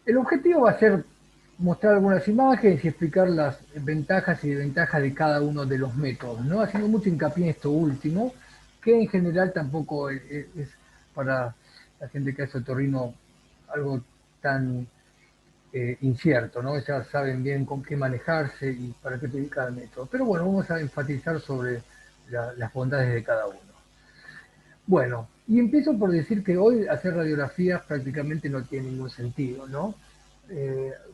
El objetivo va a ser mostrar algunas imágenes y explicar las ventajas y desventajas de cada uno de los métodos, ¿no? Haciendo mucho hincapié en esto último, que en general tampoco es para la gente que hace otorrino algo tan incierto, ¿no? Ya saben bien con qué manejarse y para qué pedir cada método. Pero bueno, vamos a enfatizar sobre las bondades de cada uno. Bueno, y empiezo por decir que hoy hacer radiografías prácticamente no tiene ningún sentido, ¿no?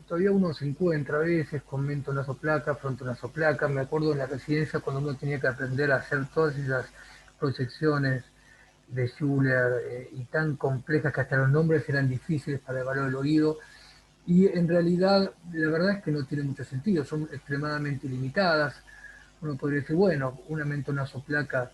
Todavía uno se encuentra a veces con mentonazoplaca, frontonazoplaca. Me acuerdo en la residencia cuando uno tenía que aprender a hacer todas esas proyecciones de Schuller y tan complejas que hasta los nombres eran difíciles para evaluar el oído. Y en realidad, la verdad es que no tiene mucho sentido, son extremadamente limitadas. Uno podría decir, bueno, una mentonazoplaca,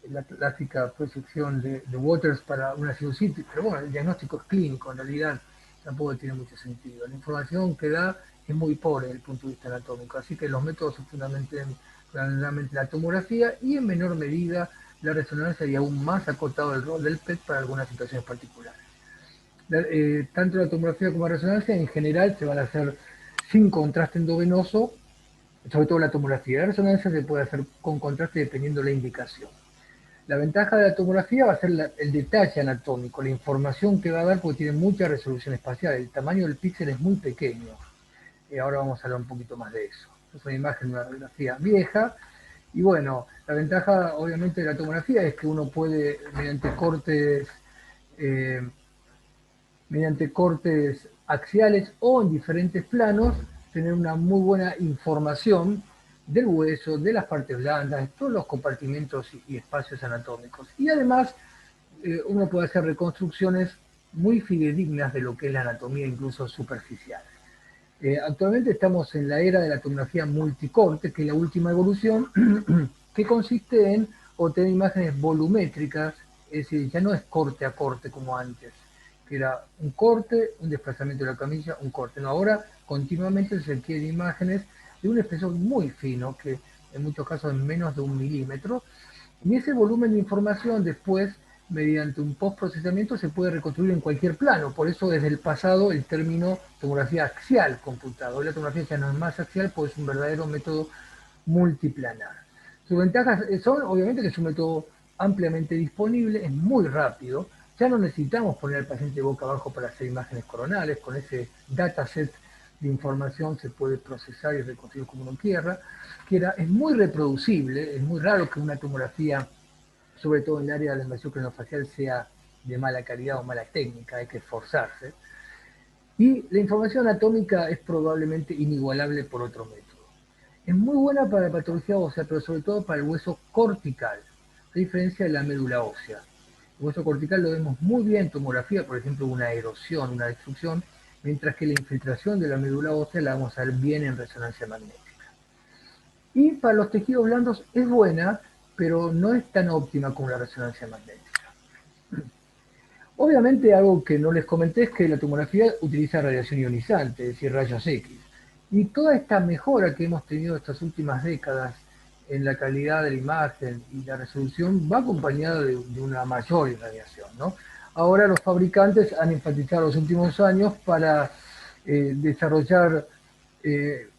la clásica proyección de Waters para una sinusitis, pero bueno, el diagnóstico es clínico, en realidad tampoco tiene mucho sentido. La información que da es muy pobre desde el punto de vista anatómico, así que los métodos son fundamentalmente la tomografía y en menor medida la resonancia y aún más acotado el rol del PET para algunas situaciones particulares. Tanto la tomografía como la resonancia en general se van a hacer sin contraste endovenoso, sobre todo la tomografía. La resonancia se puede hacer con contraste dependiendo de la indicación. La ventaja de la tomografía va a ser el detalle anatómico, la información que va a dar porque tiene mucha resolución espacial. El tamaño del píxel es muy pequeño. Ahora vamos a hablar un poquito más de eso. Es una imagen de una radiografía vieja. Y bueno, la ventaja obviamente de la tomografía es que uno puede, eh, mediante cortes axiales o en diferentes planos, tener una muy buena información del hueso, de las partes blandas, de todos los compartimentos y espacios anatómicos. Y además, uno puede hacer reconstrucciones muy fidedignas de lo que es la anatomía, incluso superficial. Actualmente estamos en la era de la tomografía multicorte, que es la última evolución, que consiste en obtener imágenes volumétricas, es decir, ya no es corte a corte como antes, que era un corte, un desplazamiento de la camilla, un corte. No, ahora continuamente se requieren imágenes de un espesor muy fino, que en muchos casos es menos de 1 milímetro, y ese volumen de información después, mediante un postprocesamiento, se puede reconstruir en cualquier plano. Por eso desde el pasado el término tomografía axial computada. Hoy la tomografía ya no es más axial, pues es un verdadero método multiplanar. Sus ventajas son, obviamente, que es un método ampliamente disponible, es muy rápido. Ya no necesitamos poner al paciente boca abajo para hacer imágenes coronales. Con ese dataset de información se puede procesar y reconstruir como uno quiera. Es muy reproducible, es muy raro que una tomografía, sobre todo en el área de la invasión craneofacial, sea de mala calidad o mala técnica, hay que esforzarse. Y la información anatómica es probablemente inigualable por otro método. Es muy buena para la patología ósea, pero sobre todo para el hueso cortical, a diferencia de la médula ósea. El hueso cortical lo vemos muy bien en tomografía, por ejemplo, una erosión, una destrucción, mientras que la infiltración de la médula ósea la vamos a ver bien en resonancia magnética. Y para los tejidos blandos es buena, pero no es tan óptima como la resonancia magnética. Obviamente algo que no les comenté es que la tomografía utiliza radiación ionizante, es decir, rayos X. Y toda esta mejora que hemos tenido estas últimas décadas en la calidad de la imagen y la resolución va acompañada de una mayor irradiación, ¿no? Ahora los fabricantes han enfatizado los últimos años para desarrollar eh,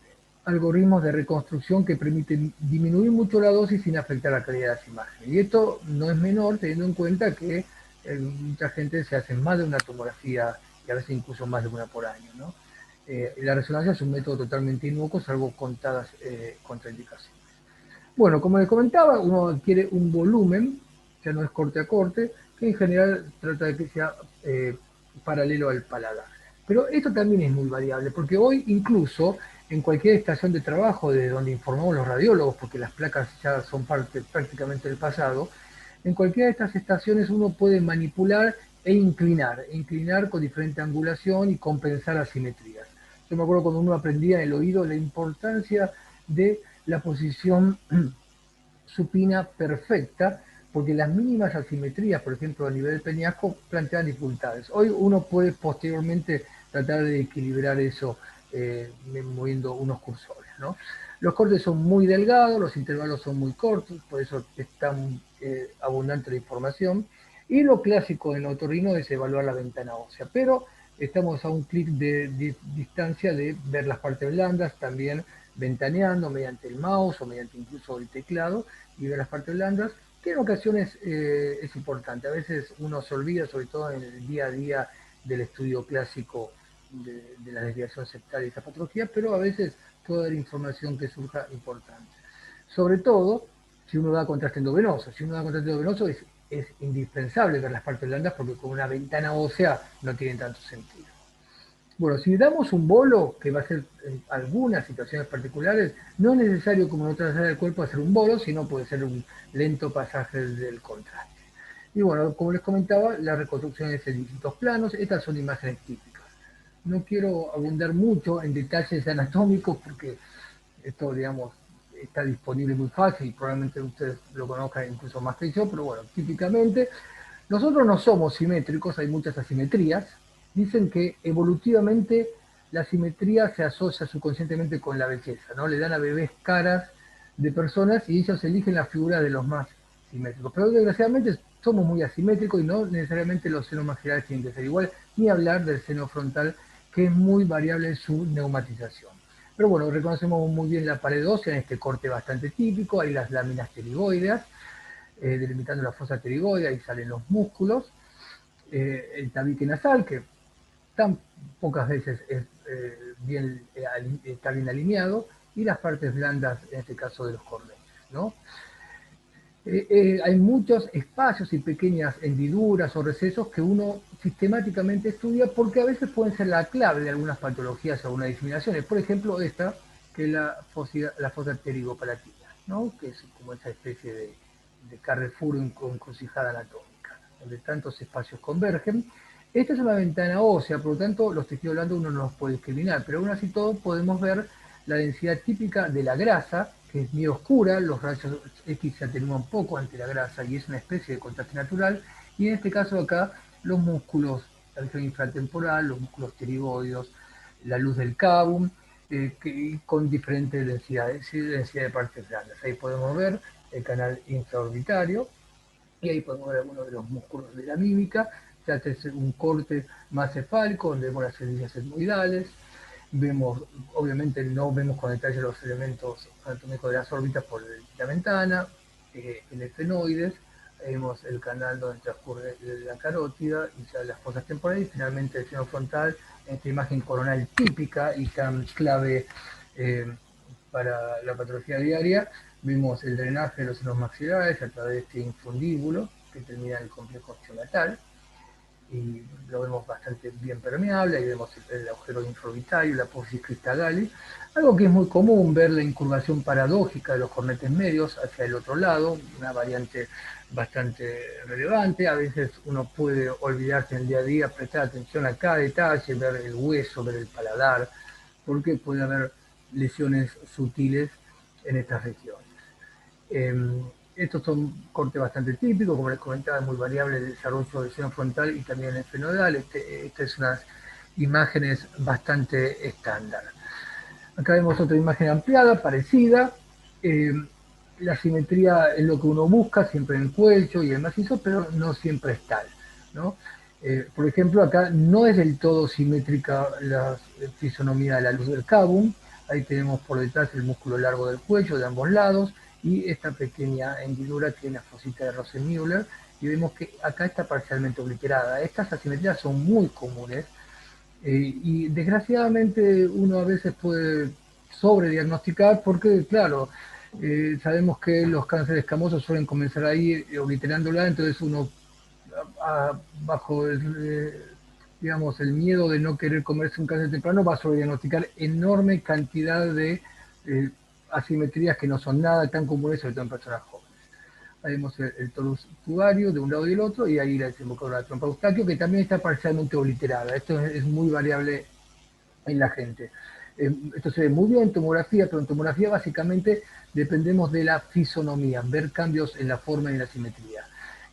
algoritmos de reconstrucción que permiten disminuir mucho la dosis sin afectar la calidad de las imágenes. Y esto no es menor teniendo en cuenta que mucha gente se hace más de una tomografía y a veces incluso más de una por año, ¿no? La resonancia es un método totalmente inocuo, salvo contadas contraindicaciones. Bueno, como les comentaba, uno adquiere un volumen, ya no es corte a corte, que en general trata de que sea paralelo al paladar. Pero esto también es muy variable, porque hoy incluso en cualquier estación de trabajo de donde informamos los radiólogos, porque las placas ya son parte prácticamente del pasado, en cualquiera de estas estaciones uno puede manipular e inclinar con diferente angulación y compensar asimetrías. Yo me acuerdo cuando uno aprendía en el oído la importancia de la posición supina perfecta, porque las mínimas asimetrías, por ejemplo, a nivel del peñasco, plantean dificultades. Hoy uno puede posteriormente tratar de equilibrar eso moviendo unos cursores, ¿no? Los cortes son muy delgados, los intervalos son muy cortos, por eso es tan abundante la información. Y lo clásico en otorrino es evaluar la ventana ósea, pero estamos a un clic de distancia de ver las partes blandas, también ventaneando mediante el mouse o mediante incluso el teclado y ver las partes blandas, que en ocasiones es importante. A veces uno se olvida, sobre todo en el día a día del estudio clásico de la desviación sectaria y esa patología, pero a veces puede haber información que surja importante. Sobre todo si uno da contraste endovenoso. Si uno da contraste endovenoso es indispensable ver las partes blandas porque con una ventana ósea no tiene tanto sentido. Bueno, si damos un bolo, que va a ser en algunas situaciones particulares, no es necesario como en otras áreas del cuerpo hacer un bolo, sino puede ser un lento pasaje del contraste. Y bueno, como les comentaba, la reconstrucción es en distintos planos, estas son imágenes típicas. No quiero abundar mucho en detalles anatómicos porque esto, digamos, está disponible muy fácil y probablemente ustedes lo conozcan incluso más que yo, pero bueno, típicamente nosotros no somos simétricos, hay muchas asimetrías. Dicen que evolutivamente la simetría se asocia subconscientemente con la belleza, ¿no? Le dan a bebés caras de personas y ellos eligen la figura de los más simétricos. Pero desgraciadamente somos muy asimétricos y no necesariamente los senos maxilares tienen que ser igual, ni hablar del seno frontal, que es muy variable en su neumatización. Pero bueno, reconocemos muy bien la pared ósea en este corte bastante típico, hay las láminas pterigoideas, delimitando la fosa pterigoidea, ahí salen los músculos, el tabique nasal, que tan pocas veces está bien alineado, y las partes blandas, en este caso de los cornetes, ¿no? Hay muchos espacios y pequeñas hendiduras o recesos que uno sistemáticamente estudia porque a veces pueden ser la clave de algunas patologías o algunas discriminaciones. Por ejemplo, esta, que es la fosa pterigopalatina, ¿no? Que es como esa especie de Carrefour con encrucijada anatómica, donde tantos espacios convergen. Esta es una ventana ósea, por lo tanto, los tejidos blandos uno no los puede discriminar, pero aún así todo podemos ver la densidad típica de la grasa, que es muy oscura, los rayos X se atenúan poco ante la grasa y es una especie de contraste natural, y en este caso acá los músculos, la región infratemporal, los músculos pterigoides, la luz del cabum, con diferentes densidades, densidad de partes blandas. Ahí podemos ver el canal infraorbitario, y ahí podemos ver algunos de los músculos de la mímica, se hace un corte más cefálico, donde vemos las células etmoidales, vemos, obviamente no vemos con detalle los elementos anatómicos de las órbitas por la ventana, el efenoides, vemos el canal donde transcurre la carótida y ya las fosas temporales, y finalmente el seno frontal, en esta imagen coronal típica y tan clave eh, para la patología diaria, vemos el drenaje de los senos maxilares a través de este infundíbulo que termina en el complejo osteonatal, y lo vemos bastante bien permeable, ahí vemos el agujero infraorbitario, la apófisis cristagali, algo que es muy común ver la incurvación paradójica de los cornetes medios hacia el otro lado, una variante bastante relevante. A veces uno puede olvidarse en el día a día, prestar atención a cada detalle, ver el hueso, ver el paladar, porque puede haber lesiones sutiles en estas regiones. Estos son cortes bastante típicos, como les comentaba, es muy variable el desarrollo del seno frontal y también el fenoidal. Estas son unas imágenes bastante estándar. Acá vemos otra imagen ampliada, parecida. Eh, la simetría es lo que uno busca, siempre en el cuello y el macizo, pero no siempre es tal, ¿no? Por ejemplo, acá no es del todo simétrica la fisonomía de la luz del cabum. Ahí tenemos por detrás el músculo largo del cuello de ambos lados y esta pequeña hendidura que es la fosita de Rosenmüller. Y vemos que acá está parcialmente obliterada. Estas asimetrías son muy comunes y desgraciadamente uno a veces puede sobrediagnosticar porque, claro, sabemos que los cánceres escamosos suelen comenzar ahí obliterándola, entonces uno bajo digamos, el miedo de no querer comerse un cáncer temprano va a sobrediagnosticar enorme cantidad de asimetrías que no son nada tan comunes, sobre todo en personas jóvenes. Ahí vemos el torus tubario de un lado y del otro, y ahí la desembocadura de la trompa de Eustaquio, que también está parcialmente obliterada. Esto es muy variable en la gente. Esto se ve muy bien en tomografía, pero en tomografía básicamente dependemos de la fisonomía, ver cambios en la forma y en la simetría.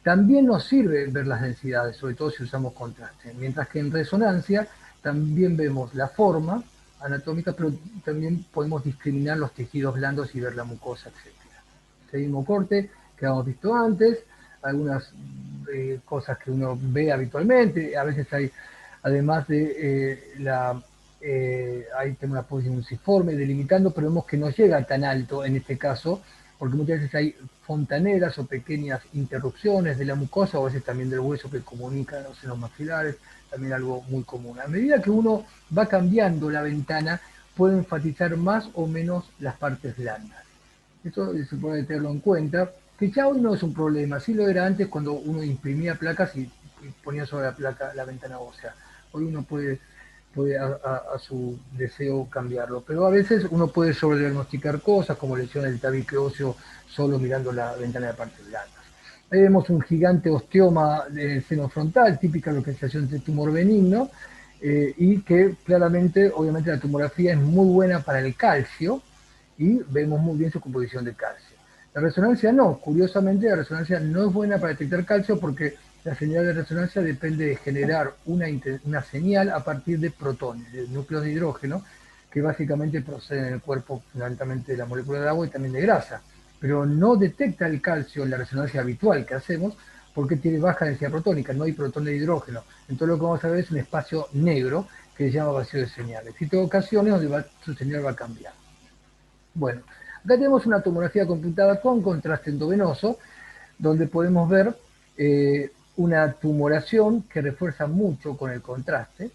También nos sirve ver las densidades, sobre todo si usamos contraste, mientras que en resonancia también vemos la forma anatómica, pero también podemos discriminar los tejidos blandos y ver la mucosa, etc. Este mismo corte que hemos visto antes, algunas cosas que uno ve habitualmente, a veces hay además de ahí tenemos una posición ciforme, delimitando, pero vemos que no llega tan alto en este caso, porque muchas veces hay fontaneras o pequeñas interrupciones de la mucosa, o a veces también del hueso que comunican los senos maxilares, también algo muy común. A medida que uno va cambiando la ventana, puede enfatizar más o menos las partes blandas. Eso se puede tenerlo en cuenta, que ya hoy no es un problema, sí lo era antes cuando uno imprimía placas y ponía sobre la placa la ventana ósea. Hoy uno puede a su deseo cambiarlo, pero a veces uno puede sobrediagnosticar cosas como lesiones del tabique óseo solo mirando la ventana de partes blandas. Ahí vemos un gigante osteoma del seno frontal, típica localización de tumor benigno, y que claramente, obviamente, la tomografía es muy buena para el calcio y vemos muy bien su composición de calcio. La resonancia no, curiosamente la resonancia no es buena para detectar calcio porque la señal de resonancia depende de generar una señal a partir de protones, de núcleos de hidrógeno, que básicamente proceden en el cuerpo fundamentalmente de la molécula de agua y también de grasa, pero no detecta el calcio en la resonancia habitual que hacemos porque tiene baja densidad protónica, no hay protón de hidrógeno. Entonces lo que vamos a ver es un espacio negro que se llama vacío de señales. Y hay ocasiones donde su señal va a cambiar. Bueno, acá tenemos una tomografía computada con contraste endovenoso, donde podemos ver una tumoración que refuerza mucho con el contraste,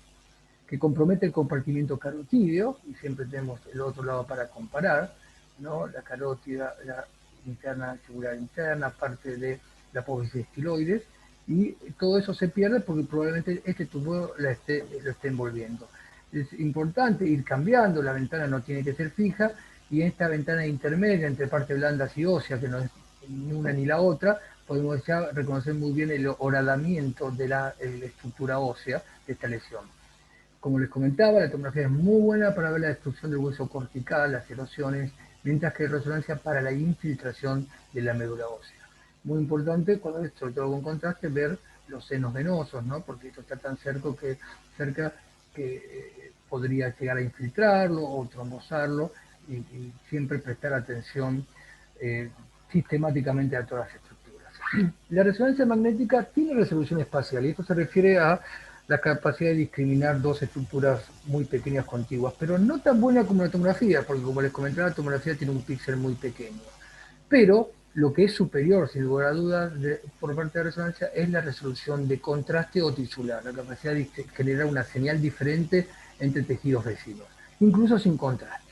que compromete el compartimiento carotídeo, y siempre tenemos el otro lado para comparar, ¿no? La carótida, la interna, yugular interna, parte de la apófisis estiloides, y todo eso se pierde porque probablemente este tumor lo esté envolviendo. Es importante ir cambiando, la ventana no tiene que ser fija, y en esta ventana intermedia entre partes blandas y óseas, que no es ni una ni la otra, podemos ya reconocer muy bien el horadamiento de la estructura ósea de esta lesión. Como les comentaba, la tomografía es muy buena para ver la destrucción del hueso cortical, las erosiones, mientras que resonancia para la infiltración de la médula ósea. Muy importante, sobre todo con contraste, ver los senos venosos, ¿no? Porque esto está tan cerca que podría llegar a infiltrarlo o trombosarlo, y siempre prestar atención sistemáticamente a todas las estructuras. La resonancia magnética tiene resolución espacial, y esto se refiere a la capacidad de discriminar dos estructuras muy pequeñas contiguas, pero no tan buena como la tomografía, porque como les comentaba, la tomografía tiene un píxel muy pequeño. Pero lo que es superior, sin lugar a dudas, por parte de la resonancia, es la resolución de contraste o tisular, la capacidad de generar una señal diferente entre tejidos vecinos, incluso sin contraste.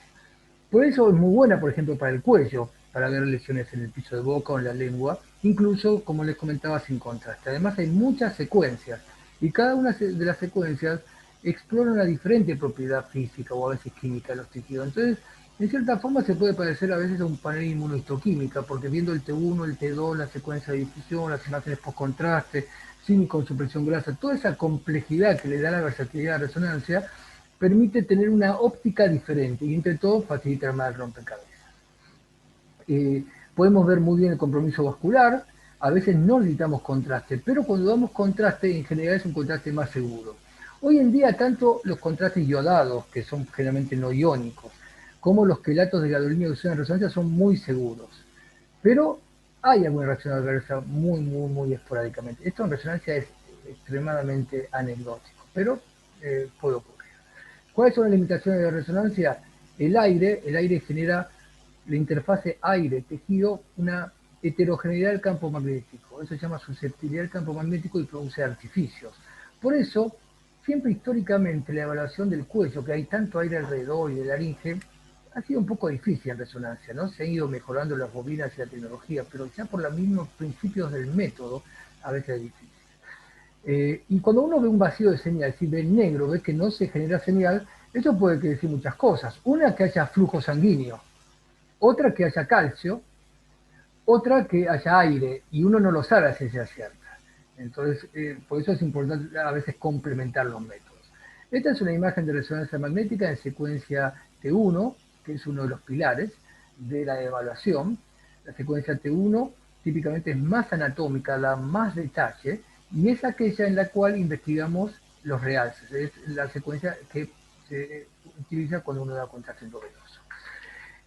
Por eso es muy buena, por ejemplo, para el cuello, para ver lesiones en el piso de boca o en la lengua, incluso, como les comentaba, sin contraste. Además, hay muchas secuencias, y cada una de las secuencias explora una diferente propiedad física o a veces química de los tejidos. Entonces, en cierta forma se puede parecer a veces a un panel inmunohistoquímica, porque viendo el T1, el T2, la secuencia de difusión, las imágenes post contraste, sin con supresión grasa, toda esa complejidad que le da la versatilidad de la resonancia, permite tener una óptica diferente y entre todo facilita más el rompecabezas. Podemos ver muy bien el compromiso vascular, a veces no necesitamos contraste, pero cuando damos contraste en general es un contraste más seguro. Hoy en día tanto los contrastes iodados, que son generalmente no iónicos, como los quelatos de gadolinio que usan en resonancia son muy seguros, pero hay alguna reacción adversa muy esporádicamente. Esto en resonancia es extremadamente anecdótico, pero puede ocurrir. ¿Cuáles son las limitaciones de la resonancia? El aire genera la interfase aire-tejido, una heterogeneidad del campo magnético. Eso se llama susceptibilidad del campo magnético y produce artificios. Por eso, siempre históricamente la evaluación del cuello, que hay tanto aire alrededor y de laringe, ha sido un poco difícil en resonancia, ¿no? Se han ido mejorando las bobinas y la tecnología, pero ya por los mismos principios del método, a veces es difícil. Y cuando uno ve un vacío de señal, si ve negro, ve que no se genera señal, eso puede decir muchas cosas. Una, que haya flujo sanguíneo. Otra, que haya calcio. Otra, que haya aire. Y uno no lo sabe a ciencia cierta. Entonces, por eso es importante a veces complementar los métodos. Esta es una imagen de resonancia magnética en secuencia T1, que es uno de los pilares de la evaluación. La secuencia T1 típicamente es más anatómica, da más detalle, y es aquella en la cual investigamos los realces. Es la secuencia que se utiliza cuando uno da contraste endovenoso.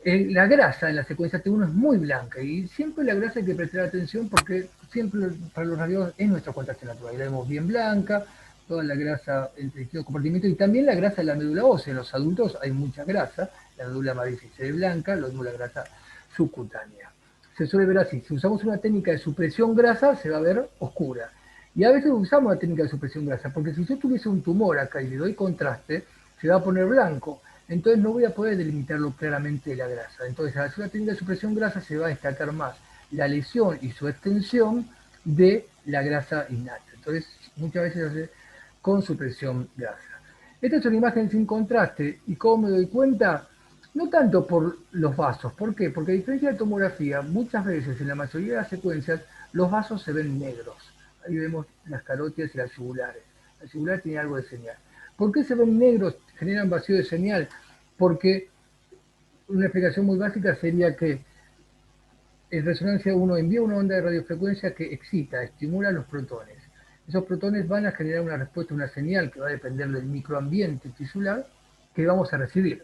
La grasa en la secuencia T1 es muy blanca, y siempre la grasa hay que prestar atención porque siempre para los radiólogos es nuestra contraste natural. Y la vemos bien blanca, toda la grasa entre distintos compartimentos y también la grasa de la médula ósea. En los adultos hay mucha grasa, la médula más bien se ve blanca, lo mismo la grasa subcutánea. Se suele ver así, si usamos una técnica de supresión grasa se va a ver oscura. Y a veces usamos la técnica de supresión grasa, porque si yo tuviese un tumor acá y le doy contraste, se va a poner blanco. Entonces no voy a poder delimitarlo claramente de la grasa. Entonces al hacer una técnica de supresión grasa se va a destacar más la lesión y su extensión de la grasa innata. Entonces muchas veces se hace con supresión grasa. Esta es una imagen sin contraste y cómo me doy cuenta, no tanto por los vasos. ¿Por qué? Porque a diferencia de tomografía, muchas veces en la mayoría de las secuencias los vasos se ven negros. Ahí vemos las carótidas y las yugulares. La yugular tiene algo de señal. ¿Por qué se ven negros? Generan vacío de señal. Porque una explicación muy básica sería que en resonancia uno envía una onda de radiofrecuencia que excita, estimula los protones. Esos protones van a generar una respuesta, una señal que va a depender del microambiente tisular que vamos a recibir.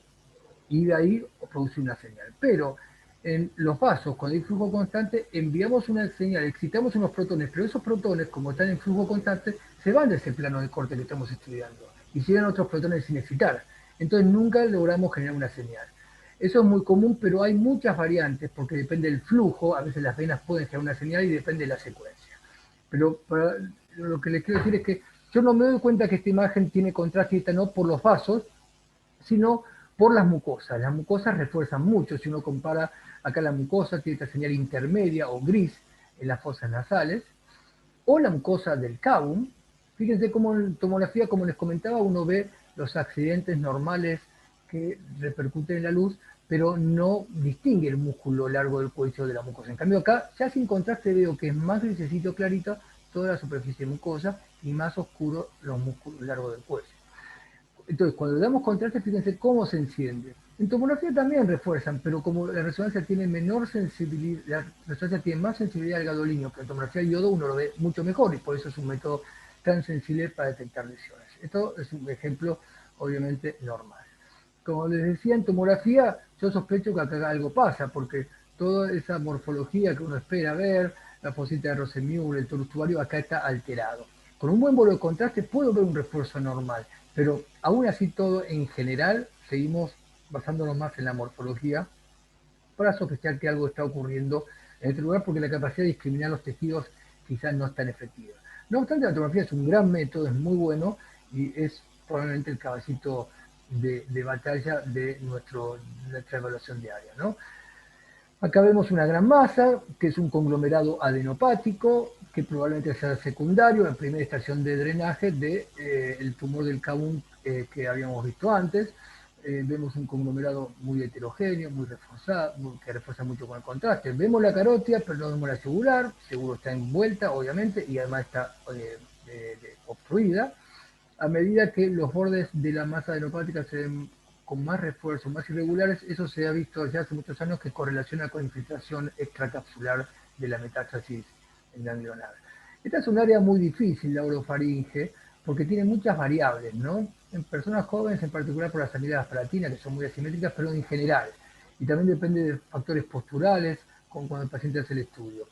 Y de ahí producir una señal. Pero en los vasos, cuando hay flujo constante, enviamos una señal, excitamos unos protones, pero esos protones, como están en flujo constante, se van de ese plano de corte que estamos estudiando y siguen otros protones sin excitar. Entonces nunca logramos generar una señal. Eso es muy común, pero hay muchas variantes porque depende del flujo, a veces las venas pueden generar una señal y depende de la secuencia. Pero lo que les quiero decir es que yo no me doy cuenta que esta imagen tiene contraste y esta no por los vasos, sino por las mucosas. Las mucosas refuerzan mucho, si uno compara acá la mucosa, tiene esta señal intermedia o gris en las fosas nasales, o la mucosa del cavum. Fíjense cómo en tomografía, como les comentaba, uno ve los accidentes normales que repercuten en la luz, pero no distingue el músculo largo del cuello de la mucosa. En cambio acá, ya sin contraste, veo que es más grisecito clarito toda la superficie mucosa y más oscuro los músculos largos del cuello. Entonces, cuando le damos contraste, fíjense cómo se enciende. En tomografía también refuerzan, pero como la resonancia tiene menor sensibilidad, la resonancia tiene más sensibilidad al gadolinio que en tomografía de iodo, uno lo ve mucho mejor y por eso es un método tan sensible para detectar lesiones. Esto es un ejemplo, obviamente, normal. Como les decía, en tomografía yo sospecho que acá algo pasa, porque toda esa morfología que uno espera ver, la fosita de Rosenmuller, el torus tubario, acá está alterado. Con un buen vuelo de contraste puedo ver un refuerzo normal, pero aún así todo en general seguimos basándonos más en la morfología para sospechar que algo está ocurriendo en este lugar porque la capacidad de discriminar los tejidos quizás no es tan efectiva. No obstante, la tomografía es un gran método, es muy bueno y es probablemente el caballito de batalla de nuestra evaluación diaria, ¿no? Acá vemos una gran masa, que es un conglomerado adenopático, que probablemente sea secundario, la primera estación de drenaje del tumor del cavum que habíamos visto antes. Vemos un conglomerado muy heterogéneo, muy reforzado, que refuerza mucho con el contraste. Vemos la carótida, pero no vemos la yugular, seguro está envuelta, obviamente, y además está obstruida. A medida que los bordes de la masa adenopática se ven con más refuerzo, más irregulares, eso se ha visto ya hace muchos años que correlaciona con infiltración extracapsular de la metástasis ganglionar. Esta es un área muy difícil, la orofaringe, porque tiene muchas variables, ¿no? En personas jóvenes, en particular por las salidas palatinas, que son muy asimétricas, pero en general. Y también depende de factores posturales, como cuando el paciente hace el estudio.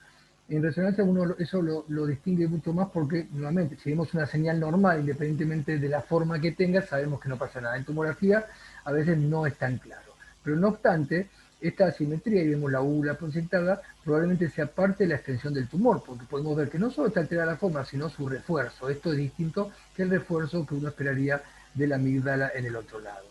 En resonancia uno eso lo distingue mucho más porque, nuevamente, si vemos una señal normal, independientemente de la forma que tenga, sabemos que no pasa nada. En tomografía a veces no es tan claro. Pero no obstante, esta asimetría, y vemos la úvula proyectada, probablemente sea parte de la extensión del tumor, porque podemos ver que no solo está alterada la forma, sino su refuerzo. Esto es distinto que el refuerzo que uno esperaría de la amígdala en el otro lado.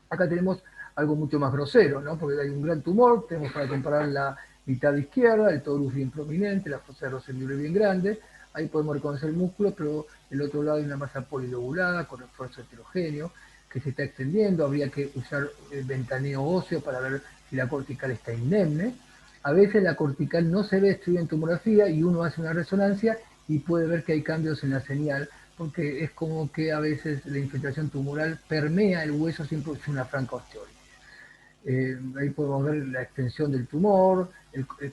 Acá tenemos algo mucho más grosero, ¿no? Porque hay un gran tumor, tenemos para comparar la mitad izquierda, el torus bien prominente, la fosa de Rosenmuller bien grande, ahí podemos reconocer el músculo, pero del otro lado hay una masa polilobulada con refuerzo heterogéneo que se está extendiendo, habría que usar el ventaneo óseo para ver si la cortical está indemne. A veces la cortical no se ve destruida en tomografía y uno hace una resonancia y puede ver que hay cambios en la señal, porque es como que a veces la infiltración tumoral permea el hueso sin producir una franca osteólisis. Ahí podemos ver la extensión del tumor,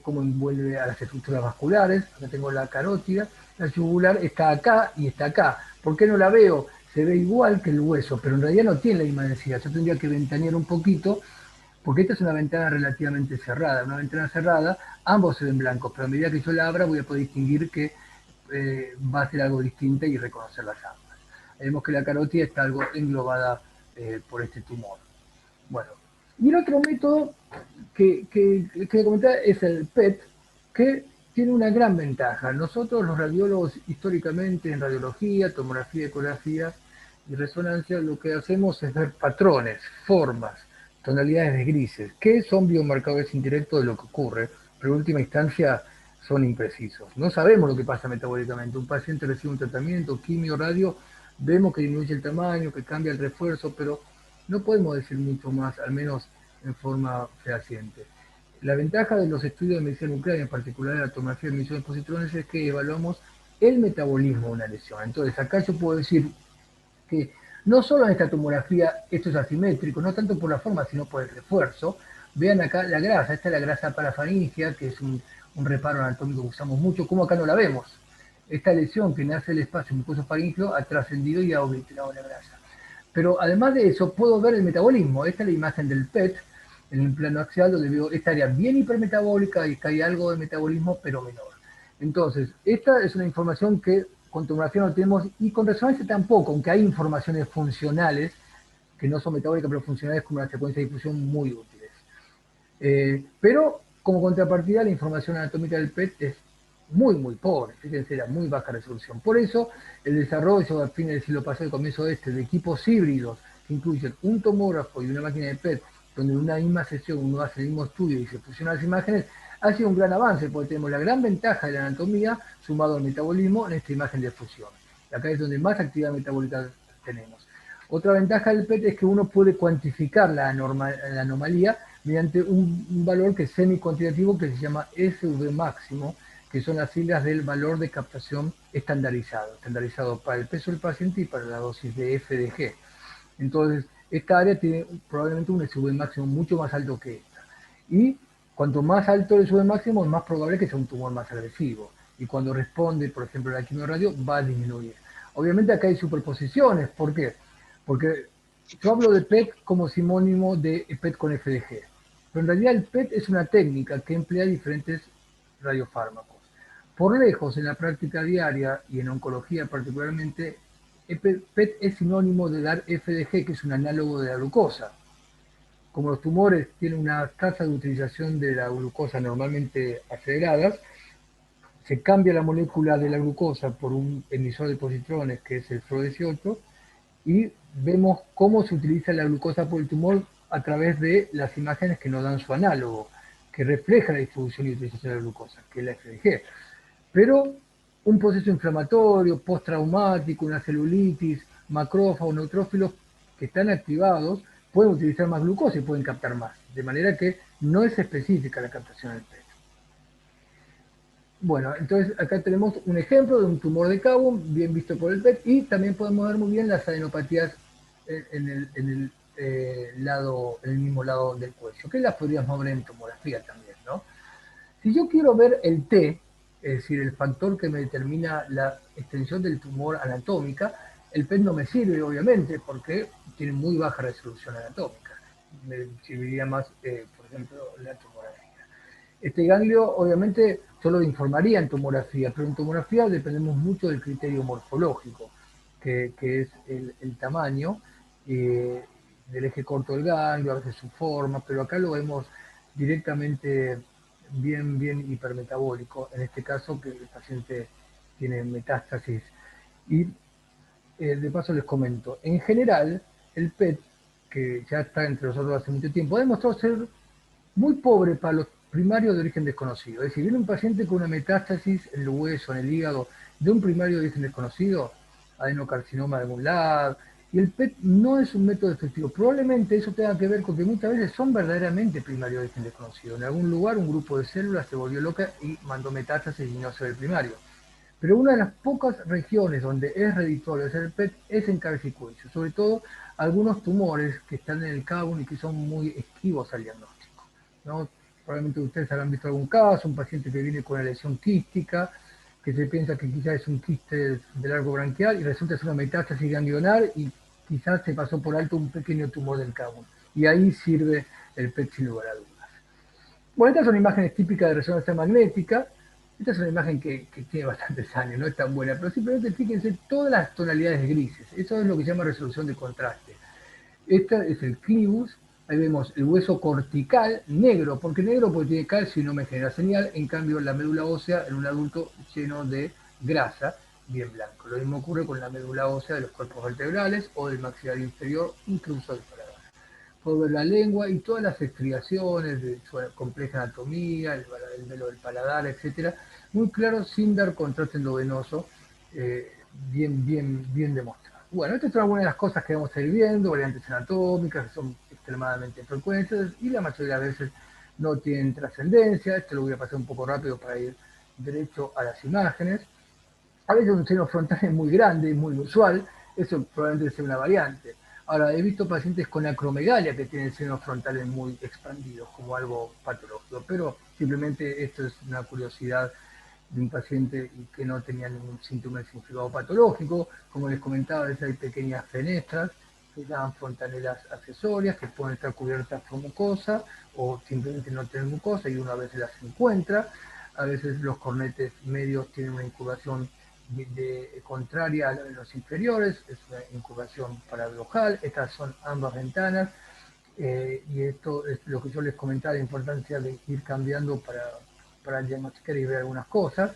cómo envuelve a las estructuras vasculares. Acá tengo la carótida, la yugular está acá y está acá. ¿Por qué no la veo? Se ve igual que el hueso, pero en realidad no tiene la misma densidad. Yo tendría que ventanear un poquito, porque esta es una ventana relativamente cerrada. Una ventana cerrada, ambos se ven blancos, pero a medida que yo la abra voy a poder distinguir que va a ser algo distinto y reconocer las ambas. vemos que la carótida está algo englobada por este tumor. Bueno, y el otro método que comentar es el PET, que tiene una gran ventaja. Nosotros los radiólogos históricamente en radiología, tomografía, ecografía y resonancia lo que hacemos es ver patrones, formas, tonalidades de grises, que son biomarcadores indirectos de lo que ocurre, pero en última instancia son imprecisos. No sabemos lo que pasa metabólicamente. Un paciente recibe un tratamiento, quimio, radio, vemos que disminuye el tamaño, que cambia el refuerzo, pero no podemos decir mucho más, al menos en forma fehaciente. La ventaja de los estudios de medicina nuclear, en particular de la tomografía de emisión de positrones, es que evaluamos el metabolismo de una lesión. Entonces, acá yo puedo decir que no solo en esta tomografía esto es asimétrico, no tanto por la forma, sino por el refuerzo. Vean acá la grasa, esta es la grasa parafaringia, que es un reparo anatómico que usamos mucho, como acá no la vemos. Esta lesión que nace del espacio mucoso faríngeo ha trascendido y ha obliterado la grasa. Pero además de eso, puedo ver el metabolismo. Esta es la imagen del PET en el plano axial, donde veo esta área bien hipermetabólica y que hay algo de metabolismo, pero menor. Entonces, esta es una información que con tomografía no tenemos y con resonancia tampoco, aunque hay informaciones funcionales que no son metabólicas, pero funcionales como una secuencia de difusión muy útiles. Pero como contrapartida, la información anatómica del PET es muy, muy pobre, fíjense, era muy baja resolución. Por eso, el desarrollo a fines del siglo pasado y comienzo de este, de equipos híbridos que incluyen un tomógrafo y una máquina de PET, donde en una misma sesión uno hace el mismo estudio y se fusionan las imágenes, ha sido un gran avance, porque tenemos la gran ventaja de la anatomía sumado al metabolismo en esta imagen de fusión. Acá es donde más actividad metabólica tenemos. Otra ventaja del PET es que uno puede cuantificar la anomalía mediante un valor que es semi-cuantitativo que se llama SV máximo, que son las siglas del valor de captación estandarizado para el peso del paciente y para la dosis de FDG. Entonces, esta área tiene probablemente un SV máximo mucho más alto que esta. Y cuanto más alto el SV máximo, es más probable que sea un tumor más agresivo. Y cuando responde, por ejemplo, a la quimioradio, va a disminuir. Obviamente acá hay superposiciones. ¿Por qué? Porque yo hablo de PET como sinónimo de PET con FDG. Pero en realidad el PET es una técnica que emplea diferentes radiofármacos. Por lejos, en la práctica diaria y en oncología particularmente, PET es sinónimo de dar FDG, que es un análogo de la glucosa. Como los tumores tienen una tasa de utilización de la glucosa normalmente aceleradas, se cambia la molécula de la glucosa por un emisor de positrones, que es el FLO18, y vemos cómo se utiliza la glucosa por el tumor a través de las imágenes que nos dan su análogo, que refleja la distribución y utilización de la glucosa, que es la FDG. Pero un proceso inflamatorio, postraumático, una celulitis, macrófagos, neutrófilos que están activados, pueden utilizar más glucosa y pueden captar más. De manera que no es específica la captación del PET. Bueno, entonces acá tenemos un ejemplo de un tumor de cabo, bien visto por el PET, y también podemos ver muy bien las adenopatías en el mismo lado del cuello, que las podríamos ver en tomografía también, ¿no? Si yo quiero ver el T, es decir, el factor que me determina la extensión del tumor anatómica, el PET no me sirve, obviamente, porque tiene muy baja resolución anatómica. Me serviría más, por ejemplo, la tomografía. Este ganglio, obviamente, solo informaría en tomografía, pero en tomografía dependemos mucho del criterio morfológico, que es el tamaño del eje corto del ganglio, a veces su forma, pero acá lo vemos directamente bien hipermetabólico, en este caso que el paciente tiene metástasis. Y de paso les comento, en general, el PET, que ya está entre nosotros hace mucho tiempo, ha demostrado ser muy pobre para los primarios de origen desconocido. Es decir, viene un paciente con una metástasis en el hueso, en el hígado, de un primario de origen desconocido, adenocarcinoma de algún lado, y el PET no es un método efectivo. Probablemente eso tenga que ver con que muchas veces son verdaderamente primarios de origen desconocido. En algún lugar un grupo de células se volvió loca y mandó metástasis y no se ve el primario. Pero una de las pocas regiones donde es redituable hacer el PET es en cabeza y cuello, sobre todo algunos tumores que están en el cábano y que son muy esquivos al diagnóstico, ¿no? Probablemente ustedes habrán visto algún caso, un paciente que viene con una lesión quística, que se piensa que quizás es un quiste del arco branquial y resulta ser una metástasis ganglionar y quizás se pasó por alto un pequeño tumor del cábano. Y ahí sirve el PET sin lugar a dudas. Bueno, estas son imágenes típicas de resonancia magnética. Esta es una imagen que tiene bastantes años, no es tan buena, pero simplemente fíjense todas las tonalidades grises. Eso es lo que se llama resolución de contraste. Este es el clivus, ahí vemos el hueso cortical negro, porque negro porque tiene calcio y no me genera señal, en cambio la médula ósea en un adulto lleno de grasa, bien blanco. Lo mismo ocurre con la médula ósea de los cuerpos vertebrales o del maxilar inferior, incluso del paladar. Puedo ver la lengua y todas las estriaciones de su compleja anatomía, el velo del paladar, etcétera, muy claro sin dar contraste endovenoso, bien demostrado. Bueno, estas son algunas de las cosas que vamos a ir viendo, variantes anatómicas que son extremadamente frecuentes y la mayoría de las veces no tienen trascendencia. Esto lo voy a pasar un poco rápido para ir derecho a las imágenes. A veces un seno frontal es muy grande, muy usual, eso probablemente sea una variante. Ahora, he visto pacientes con acromegalia que tienen senos frontales muy expandidos, como algo patológico, pero simplemente esto es una curiosidad de un paciente que no tenía ningún síntoma de significado patológico. Como les comentaba, a veces hay pequeñas fenestras que llaman fontanelas accesorias, que pueden estar cubiertas por mucosa o simplemente no tener mucosa y uno a veces las encuentra. A veces los cornetes medios tienen una incubación contraria a la de los inferiores, es una incubación paradojal. Estas son ambas ventanas, y esto es lo que yo les comentaba, la importancia de ir cambiando para diagnosticar y ver algunas cosas.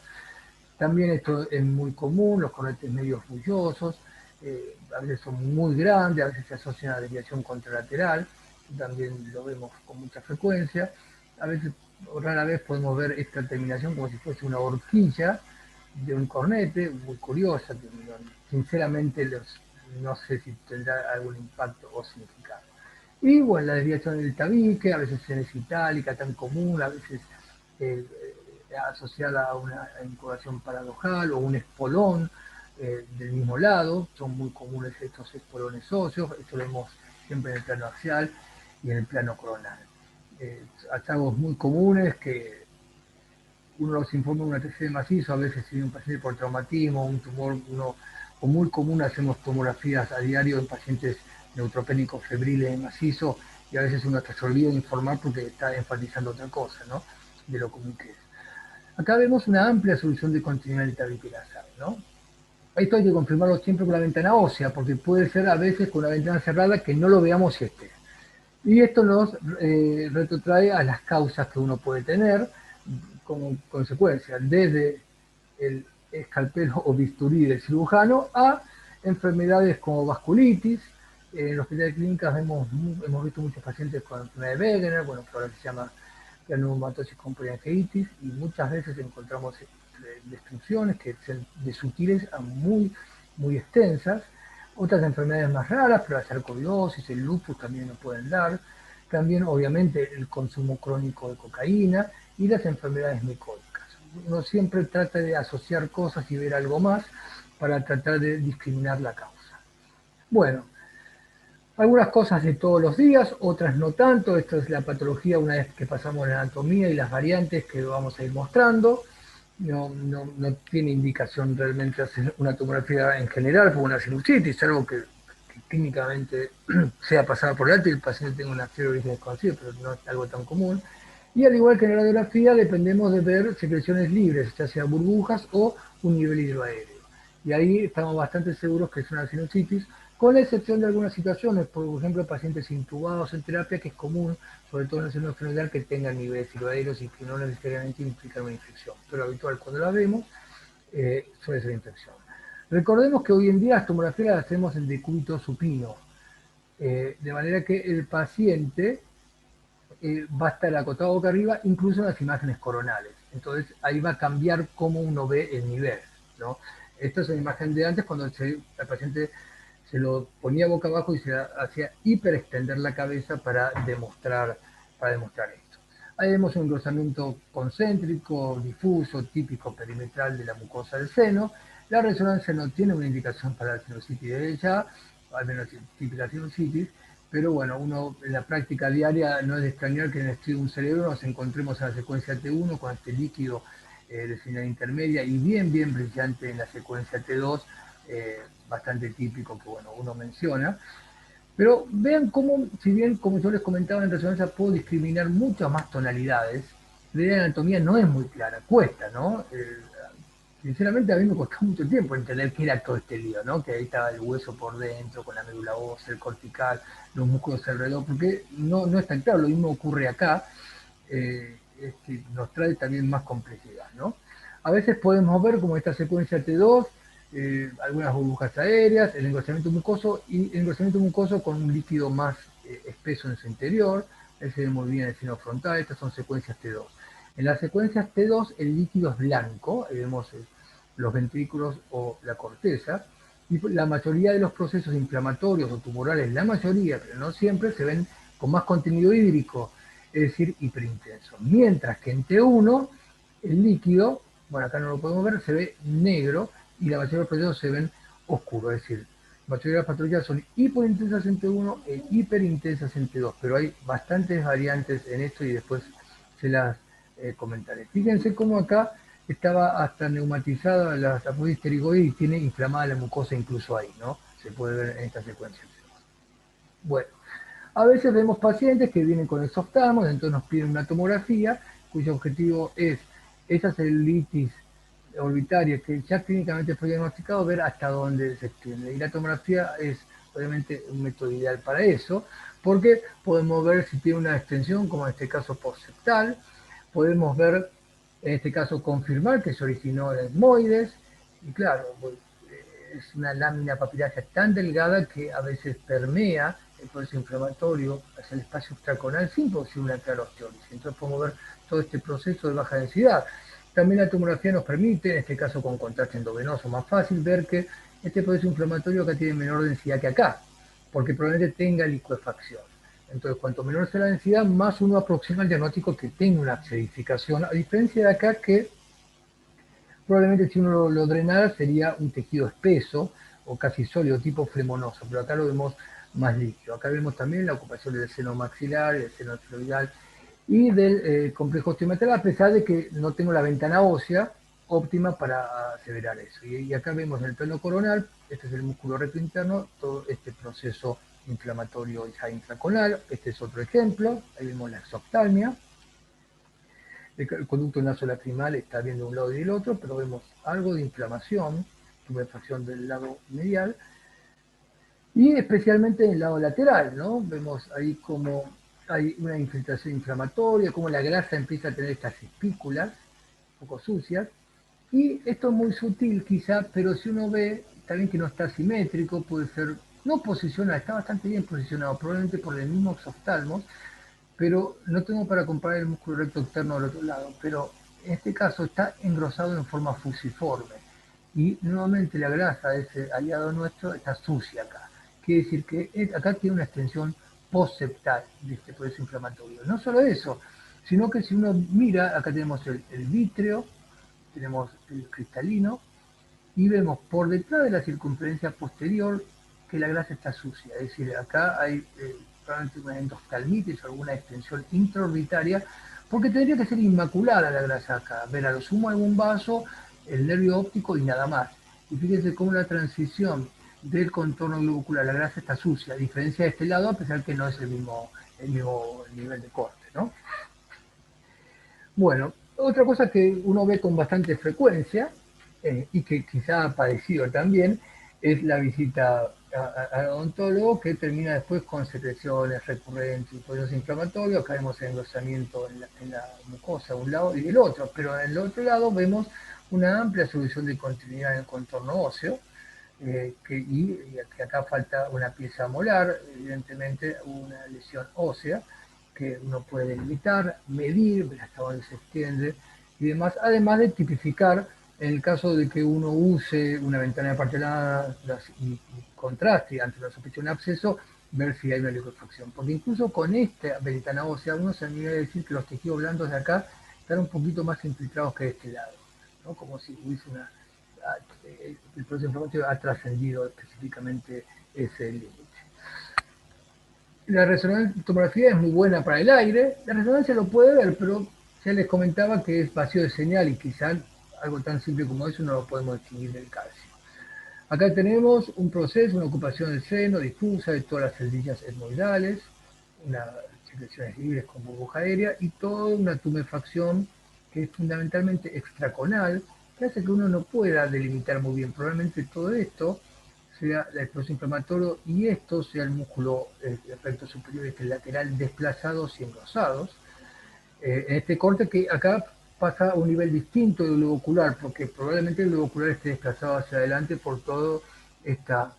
También esto es muy común, los cornetes medios bullosos, a veces son muy grandes, a veces se asocian a desviación contralateral, también lo vemos con mucha frecuencia. A veces, o rara vez, podemos ver esta terminación como si fuese una horquilla de un cornete, muy curiosa, que sinceramente no sé si tendrá algún impacto o significado. Y bueno, la desviación del tabique, a veces es itálica, tan común, a veces eh, asociada a una incubación paradojal o un espolón del mismo lado. Son muy comunes estos espolones óseos, esto lo vemos siempre en el plano axial y en el plano coronal. Hallazgos muy comunes que uno los informa de una TC de macizo, a veces si un paciente por traumatismo, un tumor, o muy común hacemos tomografías a diario en pacientes neutropénicos febriles de macizo y a veces uno hasta se olvida de informar porque está enfatizando otra cosa, ¿no? De lo común que es. Acá vemos una amplia solución de continuidad del tabique nasal, ¿no? Esto hay que confirmarlo siempre con la ventana ósea, porque puede ser a veces con una ventana cerrada que no lo veamos si esté. Y esto nos retrotrae a las causas que uno puede tener como consecuencia, desde el escalpelo o bisturí del cirujano a enfermedades como vasculitis. En los hospitales clínicas hemos visto muchos pacientes con enfermedad de Wegener, bueno, que ahora se llama granulomatosis con poliangiitis, y muchas veces encontramos destrucciones que son de sutiles a muy extensas. Otras enfermedades más raras, pero la sarcoidosis, el lupus también nos pueden dar. También, obviamente, el consumo crónico de cocaína y las enfermedades micóticas. Uno siempre trata de asociar cosas y ver algo más para tratar de discriminar la causa. Bueno, algunas cosas de todos los días, otras no tanto. Esto es la patología una vez que pasamos la anatomía y las variantes que vamos a ir mostrando. No tiene indicación realmente hacer una tomografía en general por una sinusitis, algo que clínicamente sea pasada por alto y el paciente tenga una fiebre de origen desconocido, pero no es algo tan común. Y al igual que en la radiografía, dependemos de ver secreciones libres, ya sea burbujas o un nivel hidroaéreo. Y ahí estamos bastante seguros que es una sinusitis, con la excepción de algunas situaciones, por ejemplo, pacientes intubados en terapia, que es común, sobre todo en el seno general, que tengan niveles hidroaéreos y que no necesariamente implican una infección. Pero habitual cuando la vemos, suele ser infección. Recordemos que hoy en día las tomografías las hacemos en decúbito supino, de manera que el paciente va a estar acotado boca arriba, incluso en las imágenes coronales. Entonces ahí va a cambiar cómo uno ve el nivel, ¿no? Esta es una imagen de antes cuando el paciente se lo ponía boca abajo y se hacía hiperextender la cabeza para demostrar esto. Ahí vemos un engrosamiento concéntrico, difuso, típico perimetral de la mucosa del seno. La resonancia no tiene una indicación para la sinusitis de ya, al menos típica sinusitis, pero bueno, uno en la práctica diaria no es de extrañar que en el estudio de un cerebro nos encontremos en la secuencia T1 con este líquido de señal intermedia y bien brillante en la secuencia T2, bastante típico que bueno, uno menciona. Pero vean cómo, si bien como yo les comentaba en resonancia puedo discriminar muchas más tonalidades, la idea de anatomía no es muy clara, cuesta, ¿no? Sinceramente a mí me costó mucho tiempo entender qué era todo este lío, ¿no? Que ahí estaba el hueso por dentro, con la médula ósea, el cortical, los músculos alrededor, porque no es tan claro, lo mismo ocurre acá, nos trae también más complejidad, ¿no? A veces podemos ver como esta secuencia T2, algunas burbujas aéreas, el engrosamiento mucoso y el engrosamiento mucoso con un líquido más espeso en su interior, ahí se ve muy bien el seno frontal, estas son secuencias T2. En las secuencias T2 el líquido es blanco, ahí vemos los ventrículos o la corteza, y la mayoría de los procesos inflamatorios o tumorales, la mayoría, pero no siempre, se ven con más contenido hídrico, es decir, hiperintenso. Mientras que en T1, el líquido, bueno, acá no lo podemos ver, se ve negro y la mayoría de los procesos se ven oscuros, es decir, la mayoría de las patologías son hipointensas en T1 e hiperintensas en T2, pero hay bastantes variantes en esto y después se las comentaré. Fíjense cómo acá estaba hasta neumatizada la apófisis pterigoide y tiene inflamada la mucosa incluso ahí, ¿no? Se puede ver en esta secuencia. Bueno, a veces vemos pacientes que vienen con exoftálmos, entonces nos piden una tomografía, cuyo objetivo es esa celulitis orbitaria que ya clínicamente fue diagnosticado, ver hasta dónde se extiende. Y la tomografía es obviamente un método ideal para eso, porque podemos ver si tiene una extensión, como en este caso postseptal, podemos ver, en este caso, confirmar que se originó en etmoides, y claro, es una lámina papilaria tan delgada que a veces permea el proceso inflamatorio hacia el espacio extraconal sin producir una clara osteólisis. Entonces podemos ver todo este proceso de baja densidad. También la tomografía nos permite, en este caso con contraste endovenoso más fácil, ver que este proceso inflamatorio acá tiene menor densidad que acá, porque probablemente tenga licuefacción. Entonces, cuanto menor sea la densidad, más uno aproxima al diagnóstico que tenga una acidificación, a diferencia de acá que probablemente si uno lo drenara sería un tejido espeso o casi sólido, tipo flemonoso, pero acá lo vemos más líquido. Acá vemos también la ocupación del seno maxilar, del seno tiroidal y del complejo osteometal, a pesar de que no tengo la ventana ósea óptima para aseverar eso. Y acá vemos en el plano coronal, este es el músculo recto interno, todo este proceso inflamatorio ya intraconal. Este es otro ejemplo, ahí vemos la exoftalmia. El conducto nasolacrimal está bien de un lado y del otro, pero vemos algo de inflamación, tumefacción del lado medial, y especialmente en el lado lateral, ¿no? Vemos ahí como hay una infiltración inflamatoria, como la grasa empieza a tener estas espículas, un poco sucias, y esto es muy sutil quizá, pero si uno ve, también que no está simétrico, puede ser no posicionado, está bastante bien posicionado, probablemente por el mismo exoftalmos, pero no tengo para comparar el músculo recto externo del otro lado, pero en este caso está engrosado en forma fusiforme y nuevamente la grasa de ese aliado nuestro está sucia acá. Quiere decir que acá tiene una extensión postseptal de este proceso inflamatorio. No solo eso, sino que si uno mira, acá tenemos el vítreo, tenemos el cristalino y vemos por detrás de la circunferencia posterior que la grasa está sucia. Es decir, acá hay probablemente una endoftalmitis o alguna extensión intraorbitaria, porque tendría que ser inmaculada la grasa acá. Ver a lo sumo algún vaso, el nervio óptico y nada más. Y fíjense cómo la transición del contorno globular a la grasa está sucia, a diferencia de este lado, a pesar que no es el mismo nivel de corte, ¿no? Bueno, otra cosa que uno ve con bastante frecuencia y que quizá ha padecido también es la visita al odontólogo que termina después con secreciones recurrentes y procesos inflamatorios. Acá vemos el engrosamiento en la mucosa de un lado y del otro, pero en el otro lado vemos una amplia solución de continuidad en el contorno óseo y que acá falta una pieza molar, evidentemente una lesión ósea que uno puede delimitar, medir, ver hasta dónde se extiende y demás, además de tipificar en el caso de que uno use una ventana de partelada y contraste ante la sospecha de un absceso, ver si hay una liquefacción. Porque incluso con esta ventana ósea uno se anima a decir que los tejidos blandos de acá están un poquito más infiltrados que de este lado, ¿no? Como si hubiese el proceso inflamatorio ha trascendido específicamente ese límite. La tomografía es muy buena para el aire, la resonancia lo puede ver, pero ya les comentaba que es vacío de señal y quizás algo tan simple como eso no lo podemos distinguir del calcio. Acá tenemos un proceso, una ocupación del seno difusa de todas las celdillas etmoidales, una secreciones libres con burbuja aérea y toda una tumefacción que es fundamentalmente extraconal, que hace que uno no pueda delimitar muy bien. Probablemente todo esto sea la explosión inflamatoria y esto sea el músculo recto superior y el lateral desplazados y engrosados. En este corte que acá pasa a un nivel distinto del globo ocular, porque probablemente el globo ocular esté desplazado hacia adelante por toda esta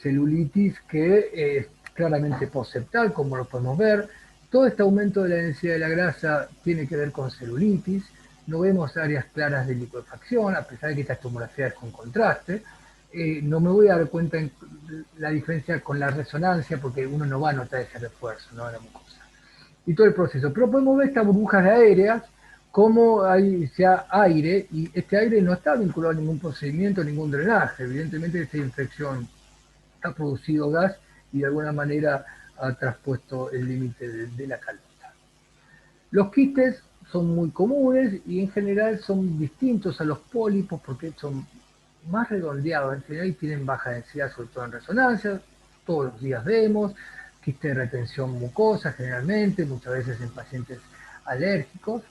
celulitis que es claramente poseptal, como lo podemos ver. Todo este aumento de la densidad de la grasa tiene que ver con celulitis. No vemos áreas claras de liquefacción, a pesar de que esta tomografía es con contraste. No me voy a dar cuenta en la diferencia con la resonancia, porque uno no va a notar ese refuerzo, ¿no? En la mucosa y todo el proceso. Pero podemos ver estas burbujas aéreas, cómo hay sea aire, y este aire no está vinculado a ningún procedimiento, ningún drenaje. Evidentemente esta infección ha producido gas y de alguna manera ha traspuesto el límite de la calota. Los quistes son muy comunes y en general son distintos a los pólipos porque son más redondeados en general y tienen baja densidad, sobre todo en resonancia. Todos los días vemos quistes de retención mucosa generalmente, muchas veces en pacientes alérgicos,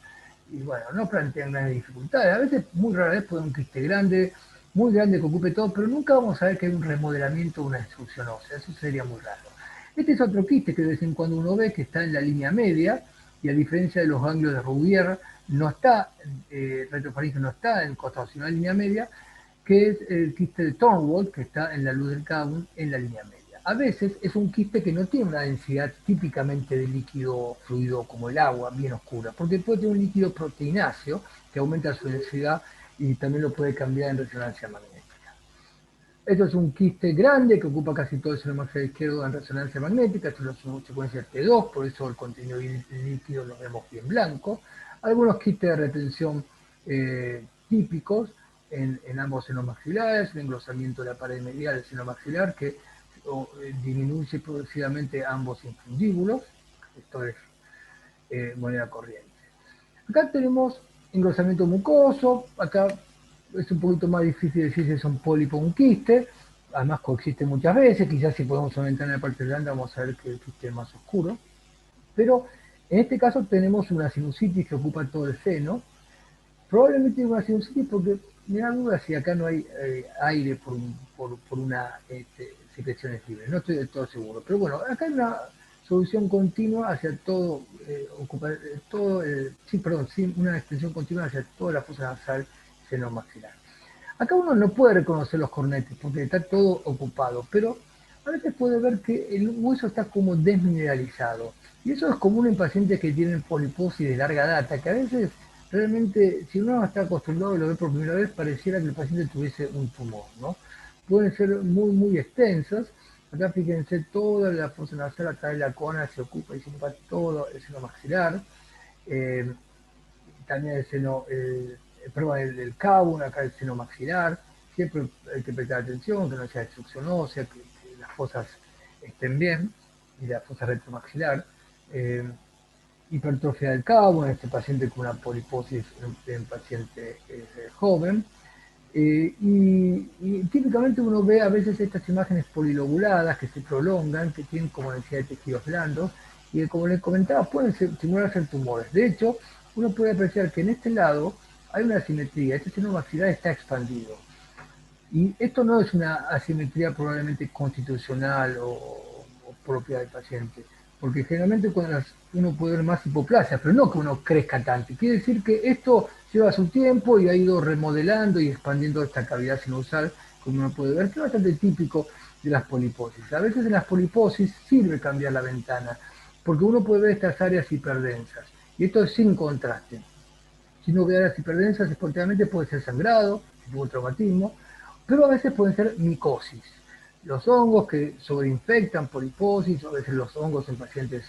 y bueno, no plantean grandes dificultades. A veces, muy rara vez, puede un quiste grande, muy grande que ocupe todo, pero nunca vamos a ver que hay un remodelamiento o una destrucción ósea. Eso sería muy raro. Este es otro quiste que de vez en cuando uno ve que está en la línea media, y a diferencia de los ganglios de Rouvier, no está, retrofaringeo no está en costado, sino en línea media, que es el quiste de Thornwald, que está en la luz del Caun en la línea media. A veces es un quiste que no tiene una densidad típicamente de líquido fluido como el agua, bien oscura, porque puede tener un líquido proteináceo que aumenta su densidad y también lo puede cambiar en resonancia magnética. Esto es un quiste grande que ocupa casi todo el seno maxilar izquierdo en resonancia magnética. Esto es una secuencia T2, por eso el contenido líquido lo vemos bien blanco. Algunos quistes de retención típicos en ambos senos maxilares, el engrosamiento de la pared medial del seno maxilar que disminuye progresivamente ambos infundíbulos. Esto es moneda corriente. Acá tenemos engrosamiento mucoso, acá es un poquito más difícil decir si es un pólipo o un quiste, además coexiste muchas veces, quizás si podemos aumentar en la parte blanda vamos a ver que el quiste es más oscuro, pero en este caso tenemos una sinusitis que ocupa todo el seno, probablemente una sinusitis porque me da duda si acá no hay aire por una secreciones libres, no estoy del todo seguro, pero bueno, acá hay una solución continua hacia todo, una extensión continua hacia toda la fosa nasal seno maxilar. Acá uno no puede reconocer los cornetes porque está todo ocupado, pero a veces puede ver que el hueso está como desmineralizado. Y eso es común en pacientes que tienen poliposis de larga data, que a veces realmente, si uno no está acostumbrado y lo ve por primera vez, pareciera que el paciente tuviese un tumor, ¿no? Pueden ser muy, muy extensas. Acá fíjense, toda la fosa nasal, acá de la cona se ocupa y se ocupa todo el seno maxilar. También el seno, el cabo, acá el seno maxilar. Siempre hay que prestar atención, que no haya destrucción ósea, que las fosas estén bien, y la fosa retromaxilar. Hipertrofia del cabo en este paciente con una poliposis en paciente joven. Y típicamente uno ve a veces estas imágenes polilobuladas que se prolongan, que tienen como densidad de tejidos blandos, y como les comentaba, pueden simular ser tumores. De hecho, uno puede apreciar que en este lado hay una asimetría, este seno maxilar está expandido. Y esto no es una asimetría probablemente constitucional o propia del paciente, porque generalmente cuando uno puede ver más hipoplasia, pero no que uno crezca tanto. Quiere decir que esto lleva su tiempo y ha ido remodelando y expandiendo esta cavidad sinusal, como uno puede ver, que es bastante típico de las poliposis. A veces en las poliposis sirve cambiar la ventana, porque uno puede ver estas áreas hiperdensas, y esto es sin contraste. Si uno ve áreas hiperdensas, espontáneamente puede ser sangrado, tipo traumatismo, pero a veces pueden ser micosis. Los hongos que sobreinfectan poliposis, o a veces los hongos en pacientes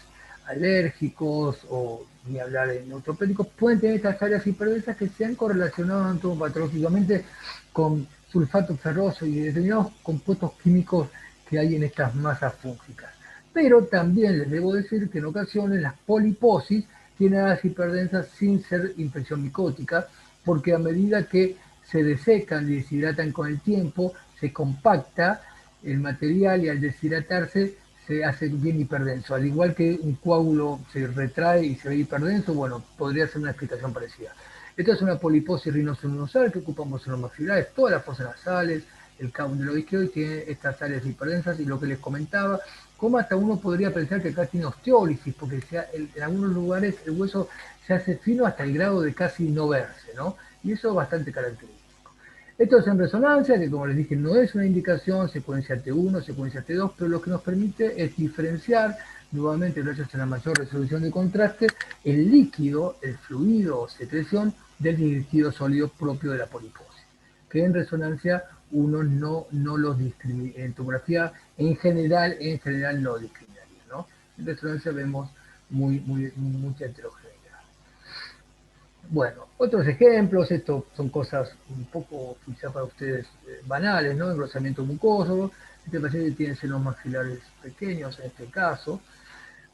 alérgicos o ni hablar de neutropénicos, pueden tener estas áreas hiperdensas que se han correlacionado anatopatológicamente con sulfato ferroso y determinados compuestos químicos que hay en estas masas fúngicas. Pero también les debo decir que en ocasiones las poliposis tienen áreas hiperdensas sin ser infección micótica, porque a medida que se desecan y deshidratan con el tiempo, se compacta el material y al deshidratarse se hace bien hiperdenso. Al igual que un coágulo se retrae y se ve hiperdenso, bueno, podría ser una explicación parecida. Esta es una poliposis rinoceronosal que ocupamos en los maxilares, todas las fosas nasales, el cándido isquioide tiene estas áreas hiperdensas y lo que les comentaba, como hasta uno podría pensar que acá tiene osteólisis, porque en algunos lugares el hueso se hace fino hasta el grado de casi no verse, ¿no? Y eso es bastante característico. Esto es en resonancia, que como les dije no es una indicación, secuencia T1, secuencia T2, pero lo que nos permite es diferenciar, nuevamente gracias a una mayor resolución de contraste, el líquido, el fluido o secreción del líquido sólido propio de la poliposis, que en resonancia uno no los discrimina, en tomografía en general no discriminaría, ¿no? En resonancia vemos mucha heterogeneidad. Bueno, otros ejemplos, esto son cosas un poco quizá para ustedes banales, ¿no? Engrosamiento mucoso, este paciente tiene senos maxilares pequeños en este caso,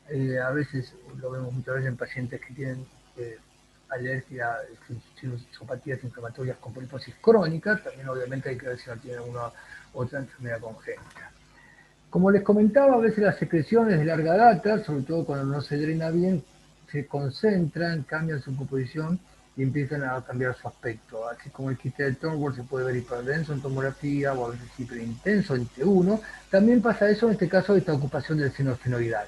a veces lo vemos muchas veces en pacientes que tienen alergia, sinusopatías inflamatorias con poliposis crónica, también obviamente hay que ver si no tienen una otra enfermedad congénita. Como les comentaba, a veces las secreciones de larga data, sobre todo cuando no se drena bien, se concentran, cambian su composición y empiezan a cambiar su aspecto. Así como el quiste de Thornworth se puede ver hiperdenso en tomografía o a veces hiperintenso en T1, también pasa eso en este caso de esta ocupación del seno esfenoidal.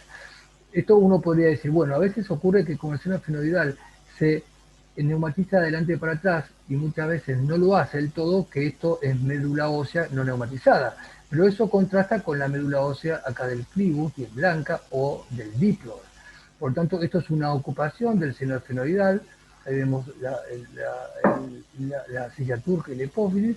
Esto uno podría decir, bueno, a veces ocurre que con el seno esfenoidal se neumatiza de adelante para atrás y muchas veces no lo hace del todo, que esto es médula ósea no neumatizada. Pero eso contrasta con la médula ósea acá del clivus, que es blanca, o del diploide. Por tanto, esto es una ocupación del seno esfenoidal. Ahí vemos la silla turca y la hipófisis.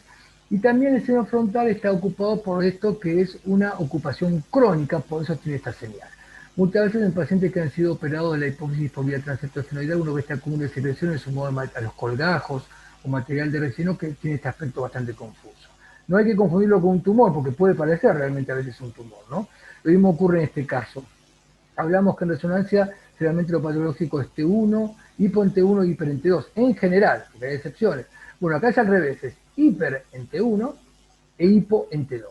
Y también el seno frontal está ocupado por esto que es una ocupación crónica, por eso tiene esta señal. Muchas veces en pacientes que han sido operados de la hipófisis por vía transeptoesfenoidal, uno ve este acúmulo de secreción en su modo a los colgajos o material de relleno que tiene este aspecto bastante confuso. No hay que confundirlo con un tumor, porque puede parecer realmente a veces un tumor, ¿no? Lo mismo ocurre en este caso. Hablamos que en resonancia generalmente lo patológico es T1, hipo en T1 y hiper en T2, en general, porque hay excepciones. Bueno, acá es al revés, es hiper en T1 e hipo en T2.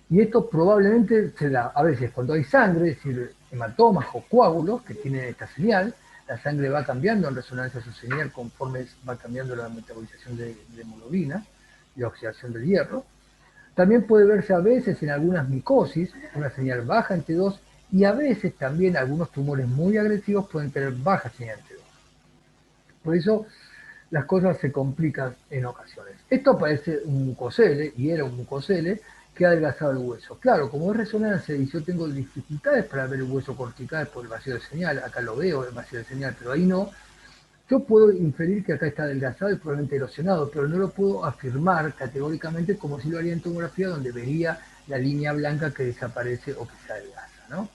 Y esto probablemente se da a veces cuando hay sangre, es decir, hematomas o coágulos que tienen esta señal, la sangre va cambiando en resonancia su señal conforme va cambiando la metabolización de hemoglobina y oxidación del hierro. También puede verse a veces en algunas micosis, una señal baja en T2, y a veces también algunos tumores muy agresivos pueden tener baja señal en T2. Por eso las cosas se complican en ocasiones. Esto parece un mucosele, y era un mucosele, que ha adelgazado el hueso. Claro, como es resonancia y yo tengo dificultades para ver el hueso cortical por el vacío de señal, acá lo veo el vacío de señal, pero ahí no, yo puedo inferir que acá está adelgazado y probablemente erosionado, pero no lo puedo afirmar categóricamente como si lo haría en tomografía, donde vería la línea blanca que desaparece o que se adelgaza, ¿no?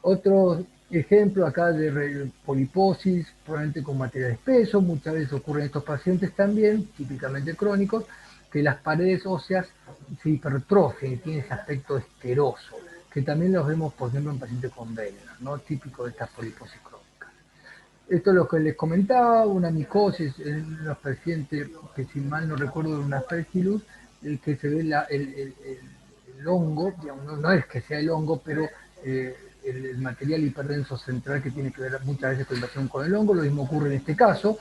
Otro ejemplo acá de poliposis, probablemente con material espeso, muchas veces ocurre en estos pacientes también, típicamente crónicos, que las paredes óseas se hipertrofian y tienen ese aspecto esteroso, que también los vemos, por ejemplo, en pacientes con venas, ¿no? Típico de estas poliposis crónicas. Esto es lo que les comentaba, una micosis en los pacientes que si mal no recuerdo de una aspergillus, el que se ve el hongo, digamos, no es que sea el hongo, pero el material hiperdenso central que tiene que ver muchas veces con invasión con el hongo, lo mismo ocurre en este caso,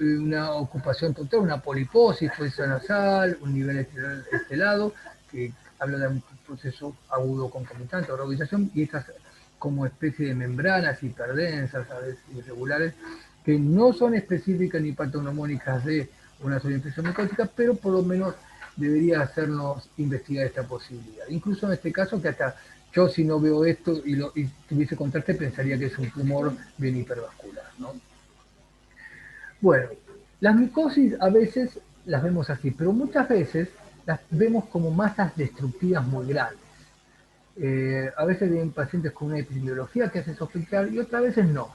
una ocupación total, una poliposis, fuerza nasal, un nivel estelado, que habla de un proceso agudo concomitante, agudización, y estas como especie de membranas hiperdensas, a veces irregulares, que no son específicas ni patognomónicas de una sola infección micótica, pero por lo menos debería hacernos investigar esta posibilidad. Incluso en este caso, que hasta yo si no veo esto y tuviese contraste, pensaría que es un tumor bien hipervascular, ¿no? Bueno, las micosis a veces las vemos así, pero muchas veces las vemos como masas destructivas muy grandes. A veces vienen pacientes con una epidemiología que hace sospechar y otras veces no.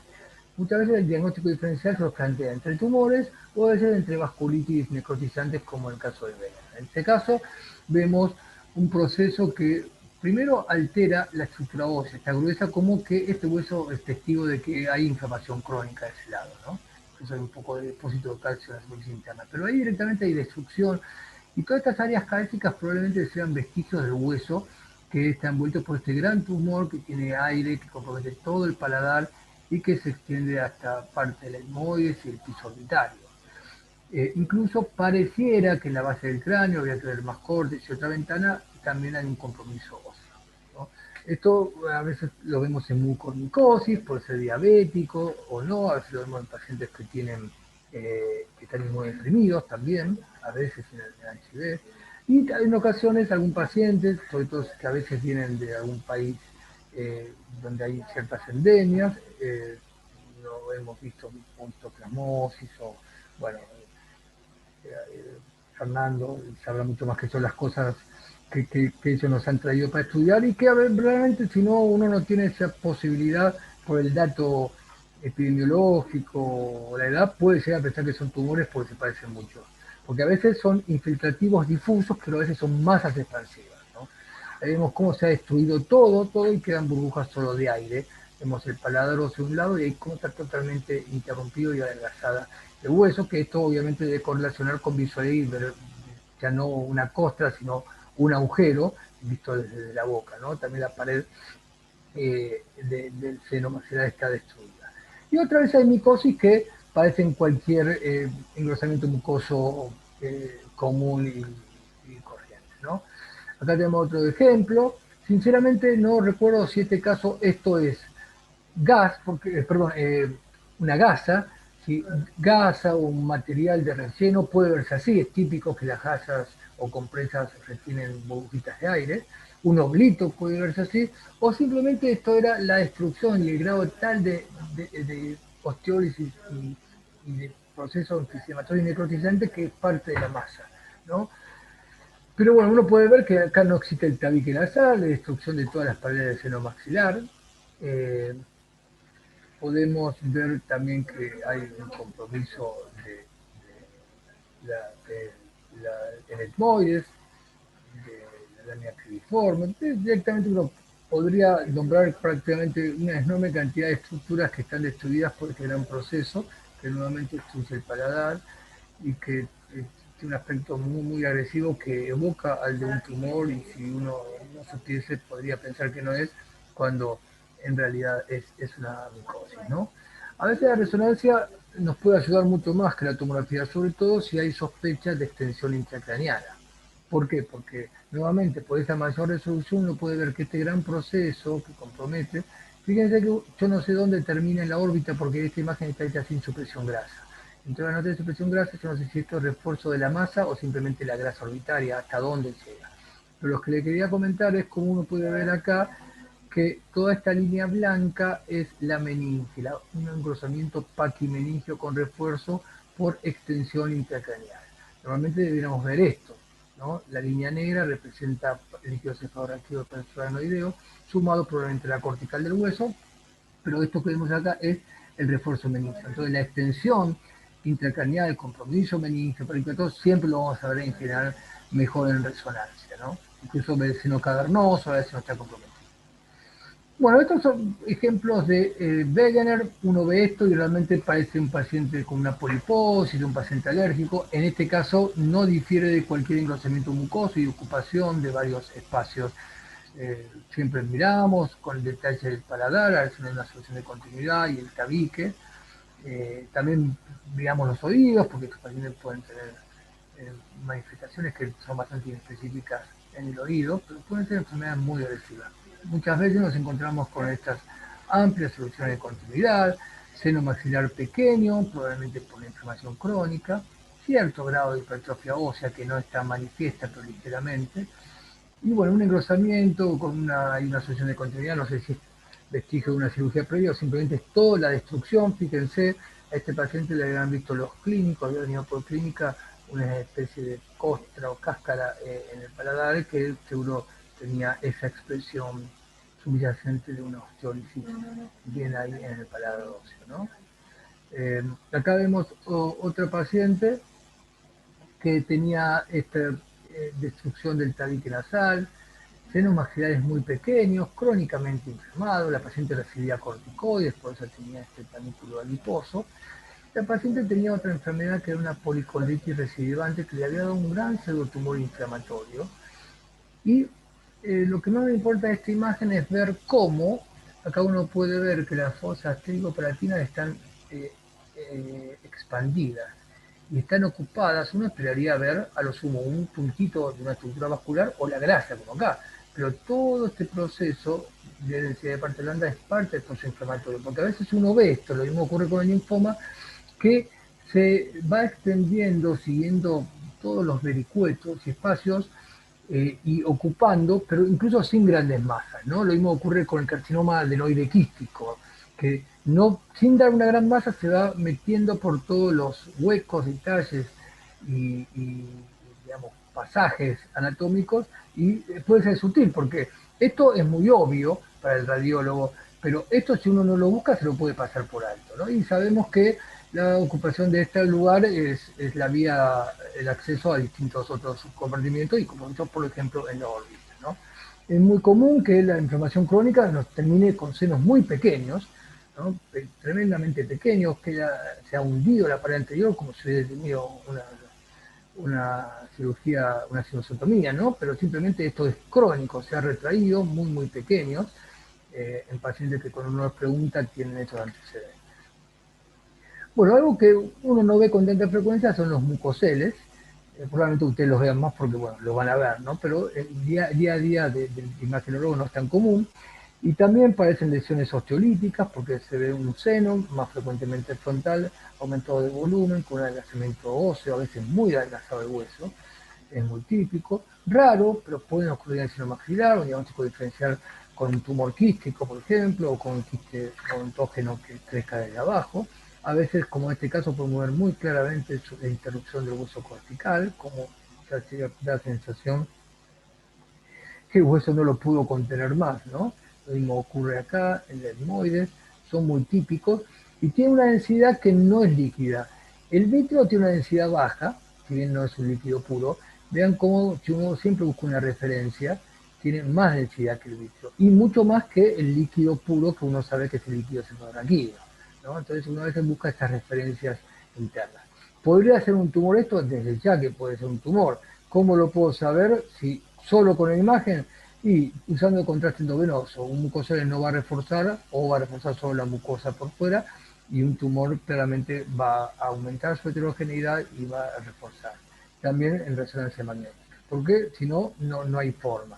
Muchas veces el diagnóstico diferencial se los plantea entre tumores o a veces entre vasculitis necrotizantes como en el caso de Vena. En este caso vemos un proceso que primero altera la estructura ósea, está gruesa, como que este hueso es testigo de que hay inflamación crónica de ese lado, ¿no? Eso hay un poco de depósito de calcio en la superficie interna, pero ahí directamente hay destrucción y todas estas áreas cálcicas probablemente sean vestigios del hueso que está envuelto por este gran tumor que tiene aire, que compromete todo el paladar y que se extiende hasta parte del etmoides y el piso orbitario. Incluso pareciera que en la base del cráneo habría que ver más cortes y otra ventana, también hay un compromiso óseo, ¿no? Esto a veces lo vemos en mucormicosis, por ser diabético o no, a veces lo vemos en pacientes que tienen que están inmunodeprimidos también, a veces en el HIV, y en ocasiones algún paciente, sobre todo que a veces vienen de algún país donde hay ciertas endemias, no hemos visto punto-plasmosis o, bueno, Fernando sabrá mucho más que son las cosas que ellos nos han traído para estudiar y que a ver, realmente si no uno no tiene esa posibilidad por el dato epidemiológico o la edad, puede llegar a pensar que son tumores porque se parecen mucho. Porque a veces son infiltrativos difusos, pero a veces son masas expansivas, ¿no? Ahí vemos cómo se ha destruido todo y quedan burbujas solo de aire. Vemos el paladar de un lado y ahí cómo está totalmente interrumpido y adelgazada el hueso, que esto obviamente debe correlacionar con visualizar ya no una costra, sino un agujero visto desde la boca, ¿no? También la pared del seno maxilar está destruida. Y otra vez hay micosis que parecen cualquier engrosamiento mucoso común y corriente, ¿no? Acá tenemos otro ejemplo. Sinceramente no recuerdo si este caso esto es gas, porque, perdón, una gasa, si gasa o un material de relleno puede verse así, es típico que las gasas o compresas retienen burbujitas de aire, un oblito puede verse así, o simplemente esto era la destrucción y el grado tal de osteólisis y de proceso inflamatorio y necrotizante que es parte de la masa, ¿no? Pero bueno, uno puede ver que acá no existe el tabique nasal, la destrucción de todas las paredes del seno maxilar. Eh, Podemos ver también que hay un compromiso en etmoides, de la línea cribiforme. Directamente uno podría nombrar prácticamente una enorme cantidad de estructuras que están destruidas por este gran proceso, que nuevamente destruye el paladar y que tiene un aspecto muy agresivo que evoca al de un tumor y si uno no supiese podría pensar que no es, cuando en realidad es una micosis, ¿no? A veces la resonancia nos puede ayudar mucho más que la tomografía, sobre todo si hay sospechas de extensión intracraneana. ¿Por qué? Porque nuevamente por esa mayor resolución uno puede ver que este gran proceso que compromete, fíjense que yo no sé dónde termina en la órbita porque esta imagen está hecha sin supresión grasa. Entonces la nota de supresión grasa, yo no sé si esto es refuerzo de la masa o simplemente la grasa orbitaria, hasta dónde llega. Pero lo que le quería comentar es cómo uno puede ver acá que toda esta línea blanca es la meninge, un engrosamiento paquimeningio con refuerzo por extensión intracraneal. Normalmente deberíamos ver esto, ¿no? La línea negra representa el líquido cefalorraquídeo persuranoideo, sumado probablemente a la cortical del hueso, pero esto que vemos acá es el refuerzo meningio. Entonces la extensión intracraneal, el compromiso meningio, pericardial, siempre lo vamos a ver en general mejor en resonancia, ¿no? Incluso el seno cavernoso, a veces no está comprometido. Bueno, estos son ejemplos de Wegener. Uno ve esto y realmente parece un paciente con una poliposis, un paciente alérgico. En este caso no difiere de cualquier engrosamiento mucoso y ocupación de varios espacios. Siempre miramos con el detalle del paladar, a ver si no hay una solución de continuidad y el tabique. También miramos los oídos porque estos pacientes pueden tener manifestaciones que son bastante inespecíficas en el oído, pero pueden ser enfermedades muy agresivas. Muchas veces nos encontramos con estas amplias soluciones de continuidad, seno maxilar pequeño, probablemente por una inflamación crónica, cierto grado de hipertrofia ósea que no está manifiesta pero ligeramente, y bueno, un engrosamiento con una solución de continuidad, no sé si es vestigio de una cirugía previa o simplemente es toda la destrucción. Fíjense, a este paciente le habían visto los clínicos, había venido por clínica una especie de costra o cáscara en el paladar que seguro tenía esa expresión subyacente de una osteólisis bien ahí en el paladar óseo, ¿no? Acá vemos otra paciente que tenía esta destrucción del tabique nasal, senos maxilares muy pequeños, crónicamente inflamados, la paciente recibía corticoides, por eso tenía este panículo adiposo. La paciente tenía otra enfermedad que era una policolitis recidivante que le había dado un gran pseudotumor inflamatorio y lo que más me importa de esta imagen es ver cómo, acá uno puede ver que las fosas trígopalatinas están expandidas y están ocupadas. Uno esperaría ver a lo sumo un puntito de una estructura vascular o la grasa, como acá, pero todo este proceso de densidad de parte blanda es parte del proceso inflamatorio, porque a veces uno ve esto, lo mismo ocurre con el linfoma, que se va extendiendo siguiendo todos los vericuetos y espacios y ocupando, pero incluso sin grandes masas, ¿no? Lo mismo ocurre con el carcinoma adenoide quístico, que no, sin dar una gran masa se va metiendo por todos los huecos, detalles y digamos, pasajes anatómicos y puede ser sutil, porque esto es muy obvio para el radiólogo, pero esto si uno no lo busca se lo puede pasar por alto, ¿no? Y sabemos que la ocupación de este lugar es la vía, el acceso a distintos otros compartimientos y como esto, por ejemplo, en la órbita, ¿no? Es muy común que la inflamación crónica nos termine con senos muy pequeños, ¿no? Tremendamente pequeños, que se ha hundido la pared anterior como si hubiera tenido una cirugía, una sinusotomía, ¿no? Pero simplemente esto es crónico, se ha retraído, muy, muy pequeños, en pacientes que cuando uno les pregunta tienen estos antecedentes. Bueno, algo que uno no ve con tanta frecuencia son los mucoceles. Probablemente ustedes los vean más porque, bueno, lo van a ver, ¿no? Pero el día a día del imagenólogo no es tan común. Y también parecen lesiones osteolíticas porque se ve un seno, más frecuentemente frontal, aumento de volumen, con un adelgazamiento óseo, a veces muy adelgazado el hueso. Es muy típico. Raro, pero pueden ocurrir en el seno maxilar, un diagnóstico diferencial con un tumor quístico, por ejemplo, o con un quiste odontógeno que crezca desde abajo. A veces, como en este caso, podemos ver muy claramente la interrupción del hueso cortical, como ya da sensación que el hueso no lo pudo contener más, ¿no? Lo mismo ocurre acá, en el etmoides, son muy típicos y tiene una densidad que no es líquida. El vitrio tiene una densidad baja, si bien no es un líquido puro. Vean cómo, si uno siempre busca una referencia, tiene más densidad que el vitrio y mucho más que el líquido puro que uno sabe que es el líquido cefalorraquídeo, ¿no? Entonces uno a veces busca estas referencias internas. ¿Podría ser un tumor esto? Desde ya que puede ser un tumor. ¿Cómo lo puedo saber? Si solo con la imagen y usando el contraste endovenoso. Un mucosal no va a reforzar o va a reforzar solo la mucosa por fuera y un tumor claramente va a aumentar su heterogeneidad y va a reforzar. También en resonancia magnética. Porque si no, no hay forma.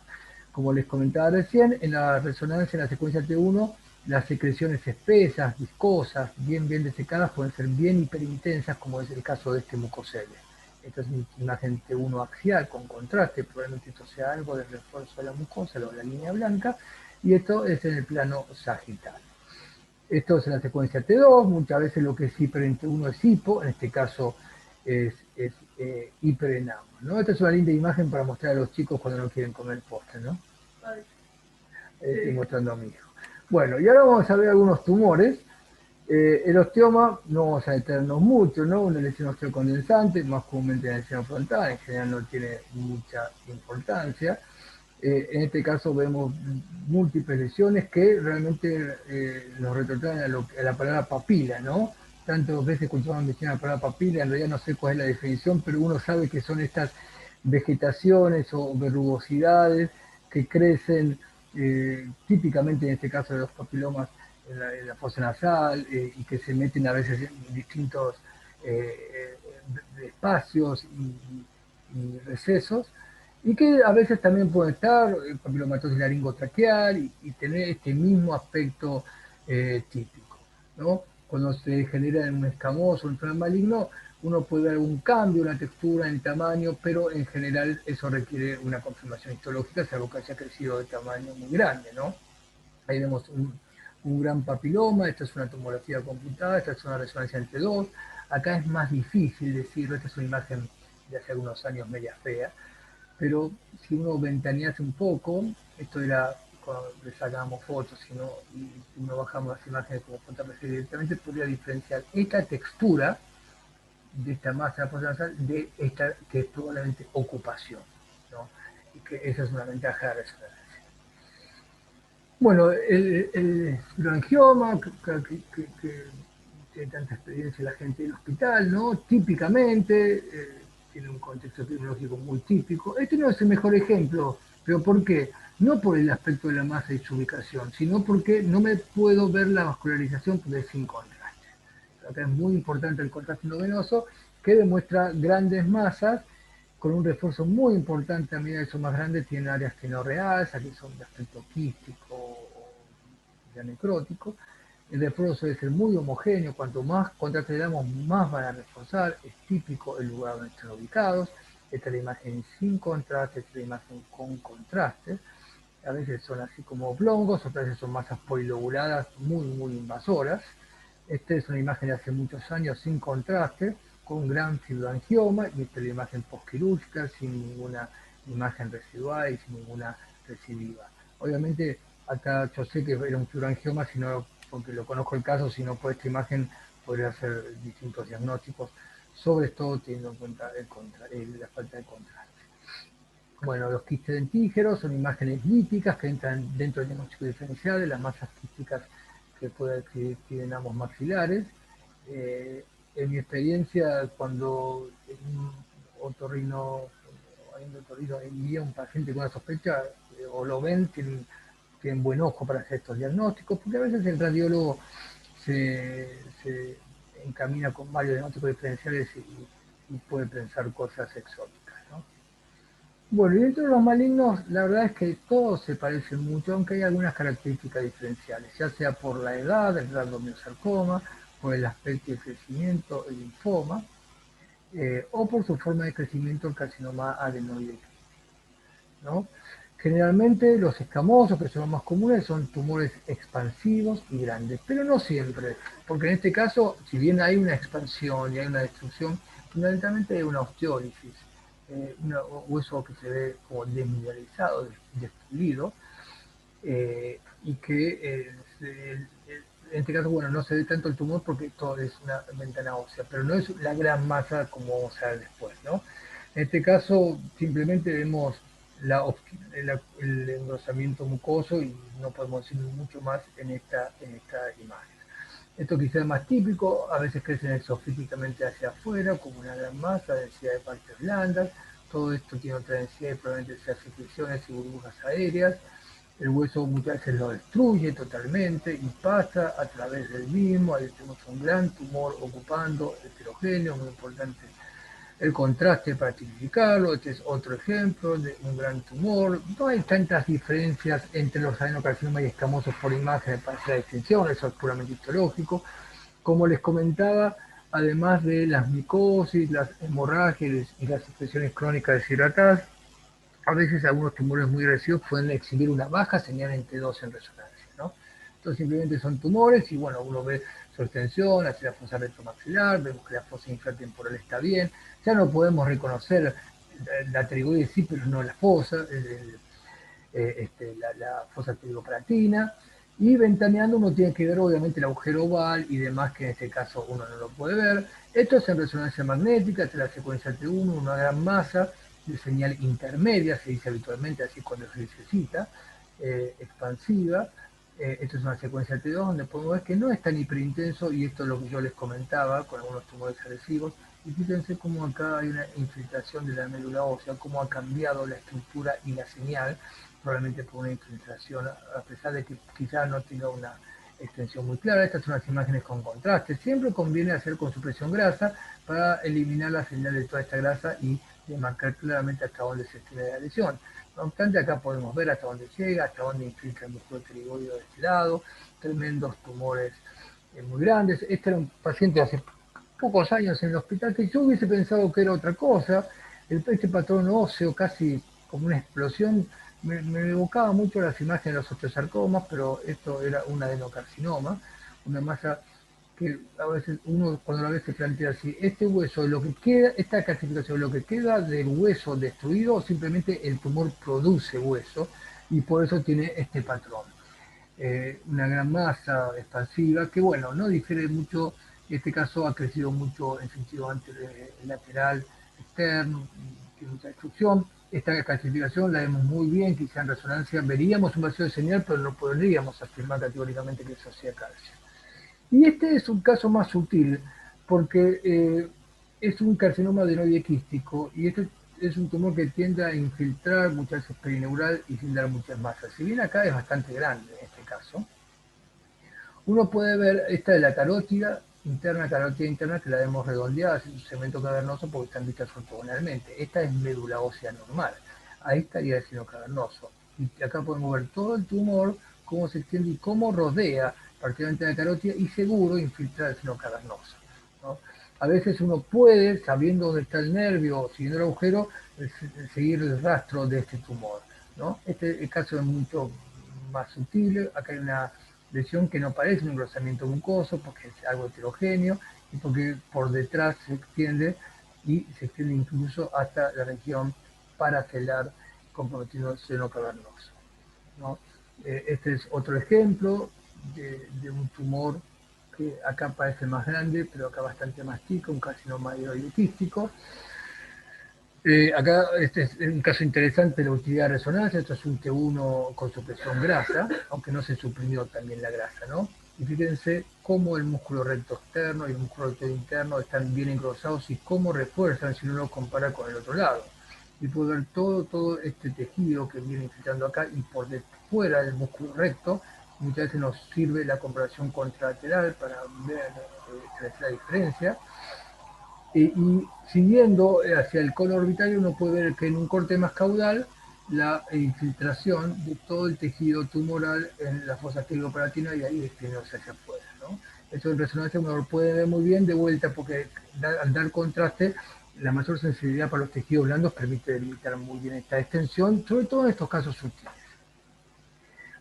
Como les comentaba recién, en la resonancia, en la secuencia T1, las secreciones espesas, viscosas, bien desecadas, pueden ser bien hiperintensas, como es el caso de este mucosele. Esta es una imagen T1 axial con contraste, probablemente esto sea algo de refuerzo de la mucosa, la línea blanca, y esto es en el plano sagital. Esto es en la secuencia T2, muchas veces lo que es hiper en T1 es hipo, en este caso es hiper en ambos, ¿no? Esta es una linda imagen para mostrar a los chicos cuando no quieren comer postre, ¿no? Estoy mostrando a mi hijo. Bueno, y ahora vamos a ver algunos tumores. El osteoma, no vamos a detenernos mucho, ¿no? Una lesión osteocondensante, más comúnmente en el seno frontal, en general no tiene mucha importancia. En este caso vemos múltiples lesiones que realmente nos retrotraen a la palabra papila, ¿no? Tantas veces escuchamos mencionar la palabra papila, en realidad no sé cuál es la definición, pero uno sabe que son estas vegetaciones o verrugosidades que crecen típicamente en este caso de los papilomas en la fosa nasal y que se meten a veces en distintos espacios y recesos y que a veces también puede estar papilomatosis laringotraqueal y tener este mismo aspecto típico, ¿no? Cuando se genera en un escamoso, un plan maligno, uno puede ver algún cambio, una textura, en tamaño, pero en general eso requiere una confirmación histológica, salvo que haya crecido de tamaño muy grande, ¿no? Ahí vemos un gran papiloma, esta es una tomografía computada, esta es una resonancia entre dos. Acá es más difícil decirlo, esta es una imagen de hace algunos años media fea, pero si uno ventanease un poco, esto era cuando le sacábamos fotos y uno bajamos las imágenes como JPG directamente, podría diferenciar esta textura de esta masa nasal de esta que es probablemente ocupación, ¿no? Y que esa es una ventaja de resonancia. Bueno, el bronquioma, que tiene tanta experiencia la gente del hospital, ¿no? Típicamente tiene un contexto epidemiológico muy típico. Este no es el mejor ejemplo, pero ¿por qué? no por el aspecto de la masa y su ubicación, sino porque no me puedo ver la vascularización porque es sin contraste. Acá es muy importante el contraste no venoso, que demuestra grandes masas con un refuerzo muy importante. A medida que son más grandes tienen áreas que no realzan, que son de aspecto quístico o ya necrótico. El refuerzo debe ser muy homogéneo, cuanto más contraste le damos, más van a reforzar. Es típico el lugar donde están ubicados. Esta es la imagen sin contraste, esta es la imagen con contraste. A veces son así como oblongos, otras veces son masas polilobuladas muy invasoras. Esta es una imagen de hace muchos años sin contraste, con un gran fibroangioma, y esta es la imagen postquirúrgica, sin ninguna imagen residual y sin ninguna recidiva. Obviamente, acá yo sé que era un fibroangioma, sino porque lo conozco el caso, sino por esta imagen podría hacer distintos diagnósticos, sobre todo teniendo en cuenta la falta de contraste. Bueno, los quistes dentígeros son imágenes líticas que entran dentro del diagnóstico diferencial de las masas quísticas que puede adquirir en ambos maxilares. En mi experiencia, cuando un otorrino envía a un paciente con una sospecha, o lo ven, tienen buen ojo para hacer estos diagnósticos, porque a veces el radiólogo se encamina con varios diagnósticos diferenciales y puede pensar cosas exóticas, ¿no? Bueno, y dentro de los malignos, la verdad es que todos se parecen mucho, aunque hay algunas características diferenciales, ya sea por la edad, el radiomiosarcoma, por el aspecto de crecimiento, el linfoma, o por su forma de crecimiento, el carcinoma adenoide, ¿no? Generalmente los escamosos, que son los más comunes, son tumores expansivos y grandes, pero no siempre, porque en este caso, si bien hay una expansión y hay una destrucción, fundamentalmente hay una osteólisis, un hueso que se ve como desmineralizado, destruido, y que en este caso, bueno, no se ve tanto el tumor porque todo es una ventana ósea, pero no es la gran masa como vamos a ver después, ¿no? En este caso, simplemente vemos el engrosamiento mucoso y no podemos decir mucho más en esta imagen. Esto quizás es más típico, a veces crecen exofíticamente hacia afuera, como una gran masa, densidad de partes blandas. Todo esto tiene otra densidad y probablemente sea secreciones y burbujas aéreas. El hueso muchas veces lo destruye totalmente y pasa a través del mismo. Ahí tenemos un gran tumor ocupando, heterogéneo, muy importante el contraste para tipificarlo. Este es otro ejemplo de un gran tumor. No hay tantas diferencias entre los adenocarcinomas y escamosos por imágenes para hacer la distinción, eso es puramente histológico. Como les comentaba, además de las micosis, las hemorragias y las infecciones crónicas deshidratadas, a veces algunos tumores muy agresivos pueden exhibir una baja señal en T2 en resonancia, ¿no? Entonces simplemente son tumores y bueno, uno ve su extensión hacia la fosa retromaxilar, vemos que la fosa infratemporal está bien, ya no podemos reconocer la pterigoides sí, pero no la fosa, la fosa pterigopalatina, y ventaneando uno tiene que ver obviamente el agujero oval y demás, que en este caso uno no lo puede ver. Esto es en resonancia magnética, esta es la secuencia T1, una gran masa de señal intermedia, se dice habitualmente así cuando se necesita, expansiva. Esto es una secuencia T2 donde podemos ver que no es tan hiperintenso, y esto es lo que yo les comentaba con algunos tumores agresivos. Y fíjense cómo acá hay una infiltración de la médula ósea, cómo ha cambiado la estructura y la señal, probablemente por una infiltración, a pesar de que quizás no tenga una extensión muy clara. Estas son las imágenes con contraste. Siempre conviene hacer con supresión grasa para eliminar la señal de toda esta grasa y demarcar claramente hasta dónde se extiende la lesión. No obstante, acá podemos ver hasta dónde llega, hasta dónde infiltra el músculo pterigoideo de este lado, tremendos tumores muy grandes. Este era un paciente hace pocos años en el hospital que yo hubiese pensado que era otra cosa. Este patrón óseo, casi como una explosión, me evocaba mucho las imágenes de los osteosarcomas, pero esto era un adenocarcinoma, una masa que a veces uno cuando la ve se plantea si este hueso, lo que queda, esta calcificación, lo que queda del hueso destruido, o simplemente el tumor produce hueso y por eso tiene este patrón. Una gran masa expansiva que, bueno, no difiere mucho. En este caso ha crecido mucho en sentido lateral externo, tiene mucha destrucción. Esta calcificación la vemos muy bien, quizá en resonancia veríamos un vacío de señal, pero no podríamos afirmar categóricamente que eso sea calcio. Y este es un caso más sutil, porque es un carcinoma adenoide quístico, y este es un tumor que tiende a infiltrar muchas veces perineural y sin dar muchas masas. Si bien acá es bastante grande en este caso, uno puede ver, esta es la carótida interna, que la vemos redondeada, es un segmento cavernoso porque están vistas ortogonalmente. Esta es médula ósea normal. Ahí estaría el seno cavernoso. Y acá podemos ver todo el tumor, cómo se extiende y cómo rodea particularmente la carótida y seguro infiltrar el seno cavernoso, ¿no? A veces uno puede, sabiendo dónde está el nervio, siguiendo el agujero, seguir el rastro de este tumor, ¿no? El caso es mucho más sutil. Acá hay una lesión que no parece un engrosamiento mucoso porque es algo heterogéneo y porque por detrás se extiende y se extiende incluso hasta la región paracelar comprometiendo el seno cavernoso, ¿no? Este es otro ejemplo de un tumor que acá parece más grande, pero acá bastante más chico, un carcinoma hidroquístico. Acá este es un caso interesante de la utilidad de resonancia. Esto es un T1 con supresión grasa, aunque no se suprimió también la grasa, ¿no? Y fíjense cómo el músculo recto externo y el músculo recto interno están bien engrosados y cómo refuerzan si uno lo compara con el otro lado. Y puede ver todo este tejido que viene infiltrando acá y por fuera del músculo recto. Muchas veces nos sirve la comparación contralateral para ver la diferencia. Y siguiendo hacia el cono orbitario uno puede ver que en un corte más caudal la infiltración de todo el tejido tumoral en la fosa palatina y ahí extendiéndose hacia afuera, ¿no? Eso en resonancia uno lo puede ver muy bien de vuelta porque al dar contraste la mayor sensibilidad para los tejidos blandos permite delimitar muy bien esta extensión, sobre todo en estos casos sutiles.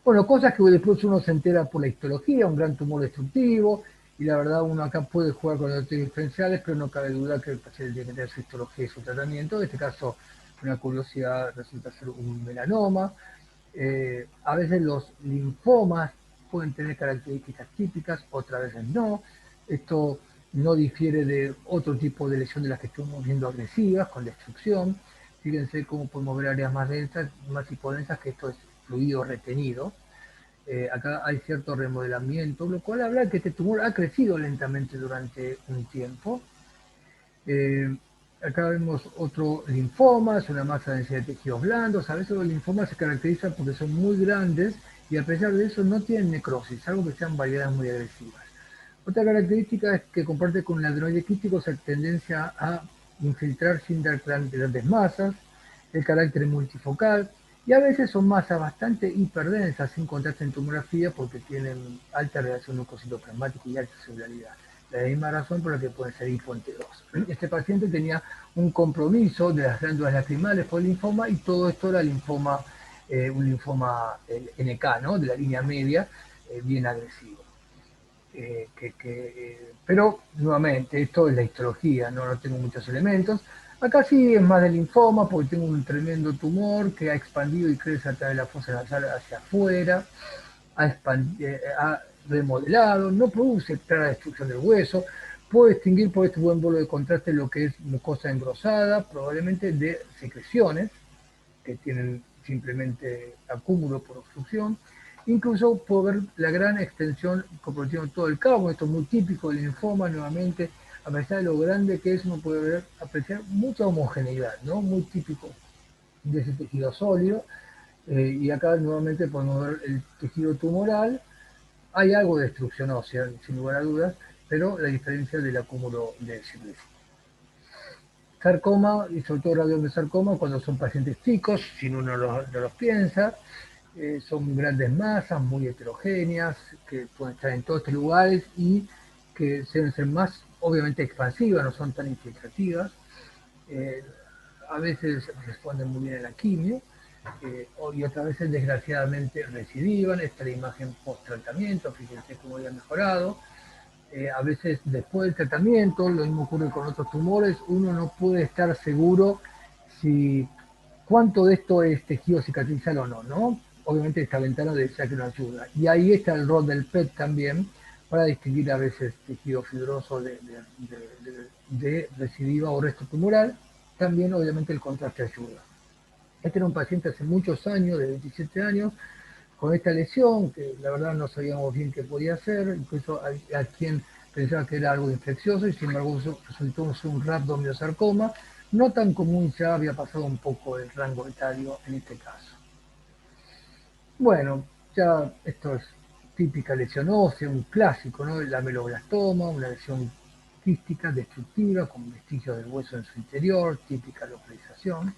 Bueno, cosas que después uno se entera por la histología, un gran tumor destructivo, y la verdad uno acá puede jugar con los diferenciales, pero no cabe duda que el paciente tiene que tener su histología y su tratamiento. En este caso, una curiosidad resulta ser un melanoma. A veces los linfomas pueden tener características típicas, otras veces no. Esto no difiere de otro tipo de lesión de las que estamos viendo agresivas, con destrucción. Fíjense cómo podemos ver áreas más densas, más hipodensas, que esto es fluido retenido. Acá hay cierto remodelamiento, lo cual habla de que este tumor ha crecido lentamente durante un tiempo. Eh, Acá vemos otro linfoma, es una masa de densidad de tejidos blandos. A veces los linfomas se caracterizan porque son muy grandes y a pesar de eso no tienen necrosis, salvo que sean variedades muy agresivas. Otra característica es que comparte con el adenoide quístico esa tendencia a infiltrar sin dar grandes masas, el carácter multifocal, y a veces son masas bastante hiperdensas sin contraste en tomografía porque tienen alta relación leucocitoplasmática y alta celularidad. La misma razón por la que pueden ser hipoenterosos. Este paciente tenía un compromiso de las glándulas lacrimales por linfoma y todo esto era linfoma, un linfoma NK, ¿no? De la línea media, bien agresivo. Pero nuevamente, esto es la histología, no tengo muchos elementos. Acá sí es más de linfoma porque tengo un tremendo tumor que ha expandido y crece a través de la fosa nasal hacia afuera, ha remodelado, no produce clara destrucción del hueso, puedo distinguir por este buen bolo de contraste lo que es mucosa engrosada, probablemente de secreciones que tienen simplemente acúmulo por obstrucción. Incluso puedo ver la gran extensión comprometiendo todo el cabo. Esto es muy típico del linfoma, nuevamente, a pesar de lo grande que es, uno puede apreciar mucha homogeneidad, ¿no? Muy típico de ese tejido sólido. Y acá nuevamente podemos ver el tejido tumoral. Hay algo de destrucción ósea, sin lugar a dudas, pero la diferencia del acúmulo de silicio. Sarcoma, y sobre todo radiomiosarcoma, cuando son pacientes chicos, si uno no los piensa, son grandes masas, muy heterogéneas, que pueden estar en todos estos lugares y que deben ser más, obviamente, expansivas, no son tan infiltrativas. Eh, a veces responden muy bien a la quimio, y otras veces, desgraciadamente, recidivan. Esta es la imagen post-tratamiento, fíjense cómo había mejorado. A veces después del tratamiento, lo mismo ocurre con otros tumores, uno no puede estar seguro si cuánto de esto es tejido cicatrizal o no, ¿no? Obviamente esta ventana decía que no ayuda. Y ahí está el rol del PET también, para distinguir a veces tejido fibroso de recidiva o resto tumoral. También obviamente el contraste ayuda. Este era un paciente hace muchos años, de 27 años, con esta lesión, que la verdad no sabíamos bien qué podía ser, incluso a quien pensaba que era algo infeccioso, y sin embargo resultó ser un rhabdomyosarcoma, no tan común, ya había pasado un poco el rango etario en este caso. Bueno, ya esto es típica lesión ósea, un clásico, ¿no? El ameloblastoma, una lesión quística destructiva con vestigios del hueso en su interior, típica localización.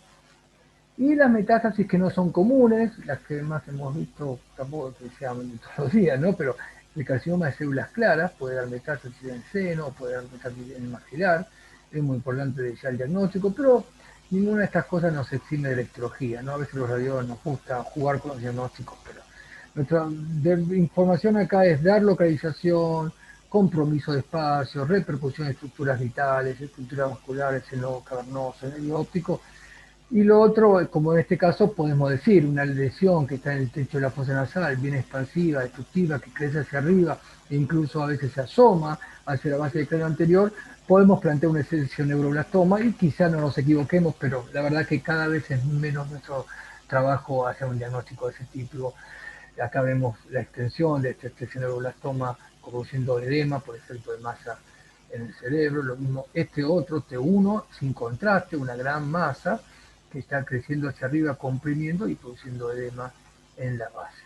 Y las metástasis que no son comunes, las que más hemos visto, tampoco que sean todos los días, ¿no? Pero el carcinoma de células claras puede dar metástasis en el seno, puede dar metástasis en el maxilar, es muy importante ya el diagnóstico, pero ninguna de estas cosas nos exime de la histología, ¿no? A veces los radiólogos nos gusta jugar con los diagnósticos, pero nuestra información acá es dar localización, compromiso de espacio, repercusión de estructuras vitales, estructuras vasculares, seno cavernoso, nervio óptico. Y lo otro, como en este caso podemos decir, una lesión que está en el techo de la fosa nasal, bien expansiva, destructiva, que crece hacia arriba e incluso a veces se asoma hacia la base del cráneo anterior, podemos plantear una extensión neuroblastoma y quizá no nos equivoquemos, pero la verdad que cada vez es menos nuestro trabajo hacer un diagnóstico de ese tipo. Acá vemos la extensión de este neuroblastoma produciendo edema por efecto de masa en el cerebro. Lo mismo este otro, T1, sin contraste, una gran masa que está creciendo hacia arriba, comprimiendo y produciendo edema en la base.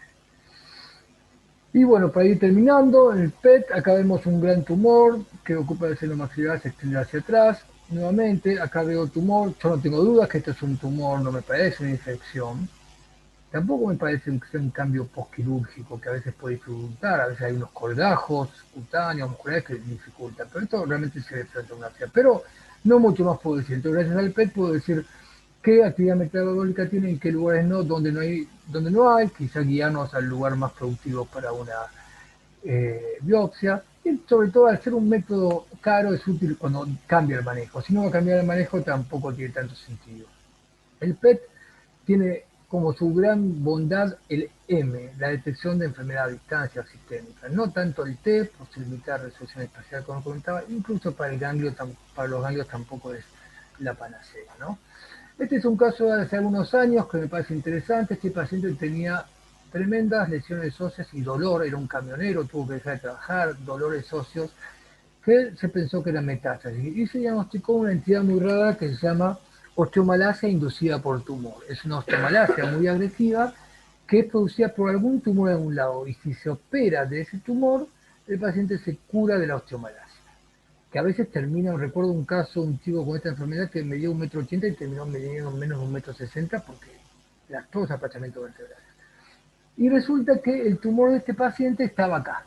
Y bueno, para ir terminando, en el PET, acá vemos un gran tumor que ocupa el seno maxilar, se extiende hacia atrás. Nuevamente, acá veo tumor, yo no tengo dudas que esto es un tumor, no me parece una infección. Tampoco me parece un cambio postquirúrgico que a veces puede dificultar, a veces hay unos colgajos cutáneos, musculares que dificultan, pero esto realmente se ve frente a una fea. Pero no mucho más puedo decir. Entonces, gracias al PET puedo decir qué actividad metabólica tiene, en qué lugares no, donde no hay, quizá guiarnos al lugar más productivo para una biopsia. Y sobre todo, al ser un método caro, es útil cuando cambia el manejo. Si no va a cambiar el manejo, tampoco tiene tanto sentido. El PET tiene como su gran bondad el M, la detección de enfermedad a distancia sistémica. No tanto el T, posibilitar resolución espacial, como comentaba, incluso para los ganglios tampoco es la panacea, ¿no? Este es un caso de hace algunos años que me parece interesante. Este paciente tenía tremendas lesiones óseas y dolor, era un camionero, tuvo que dejar de trabajar, dolores óseos, que se pensó que era metástasis. Y se diagnosticó una entidad muy rara que se llama osteomalacia inducida por tumor. Es una osteomalacia muy agresiva que es producida por algún tumor de algún lado. Y si se opera de ese tumor, el paciente se cura de la osteomalacia. Que a veces termina, recuerdo un caso, un chico con esta enfermedad que medía 1,80 m y terminó midiendo menos de 1,60 m porque era todo apachamiento vertebral. Y resulta que el tumor de este paciente estaba acá.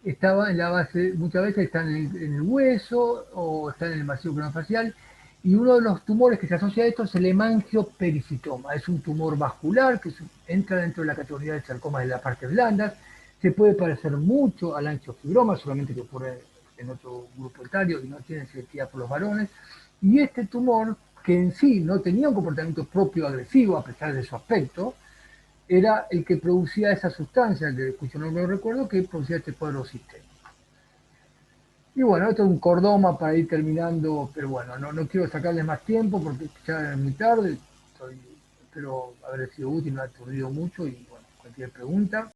Estaba en la base, muchas veces está en el hueso o está en el macizo craneofacial. Y uno de los tumores que se asocia a esto es el hemangiopericitoma. Es un tumor vascular que entra dentro de la categoría de sarcomas de las partes blandas. Se puede parecer mucho al angiofibroma, solamente que ocurre en otro grupo etario y no tiene selectividad por los varones. Y este tumor, que en sí no tenía un comportamiento propio agresivo a pesar de su aspecto, era el que producía esa sustancia, cuyo nombre no recuerdo, que producía este cuadro sistémico. Y bueno, esto es un cordoma para ir terminando, pero bueno, no quiero sacarles más tiempo porque ya es muy tarde. Espero haber sido útil, no ha aturdido mucho y bueno, cualquier pregunta.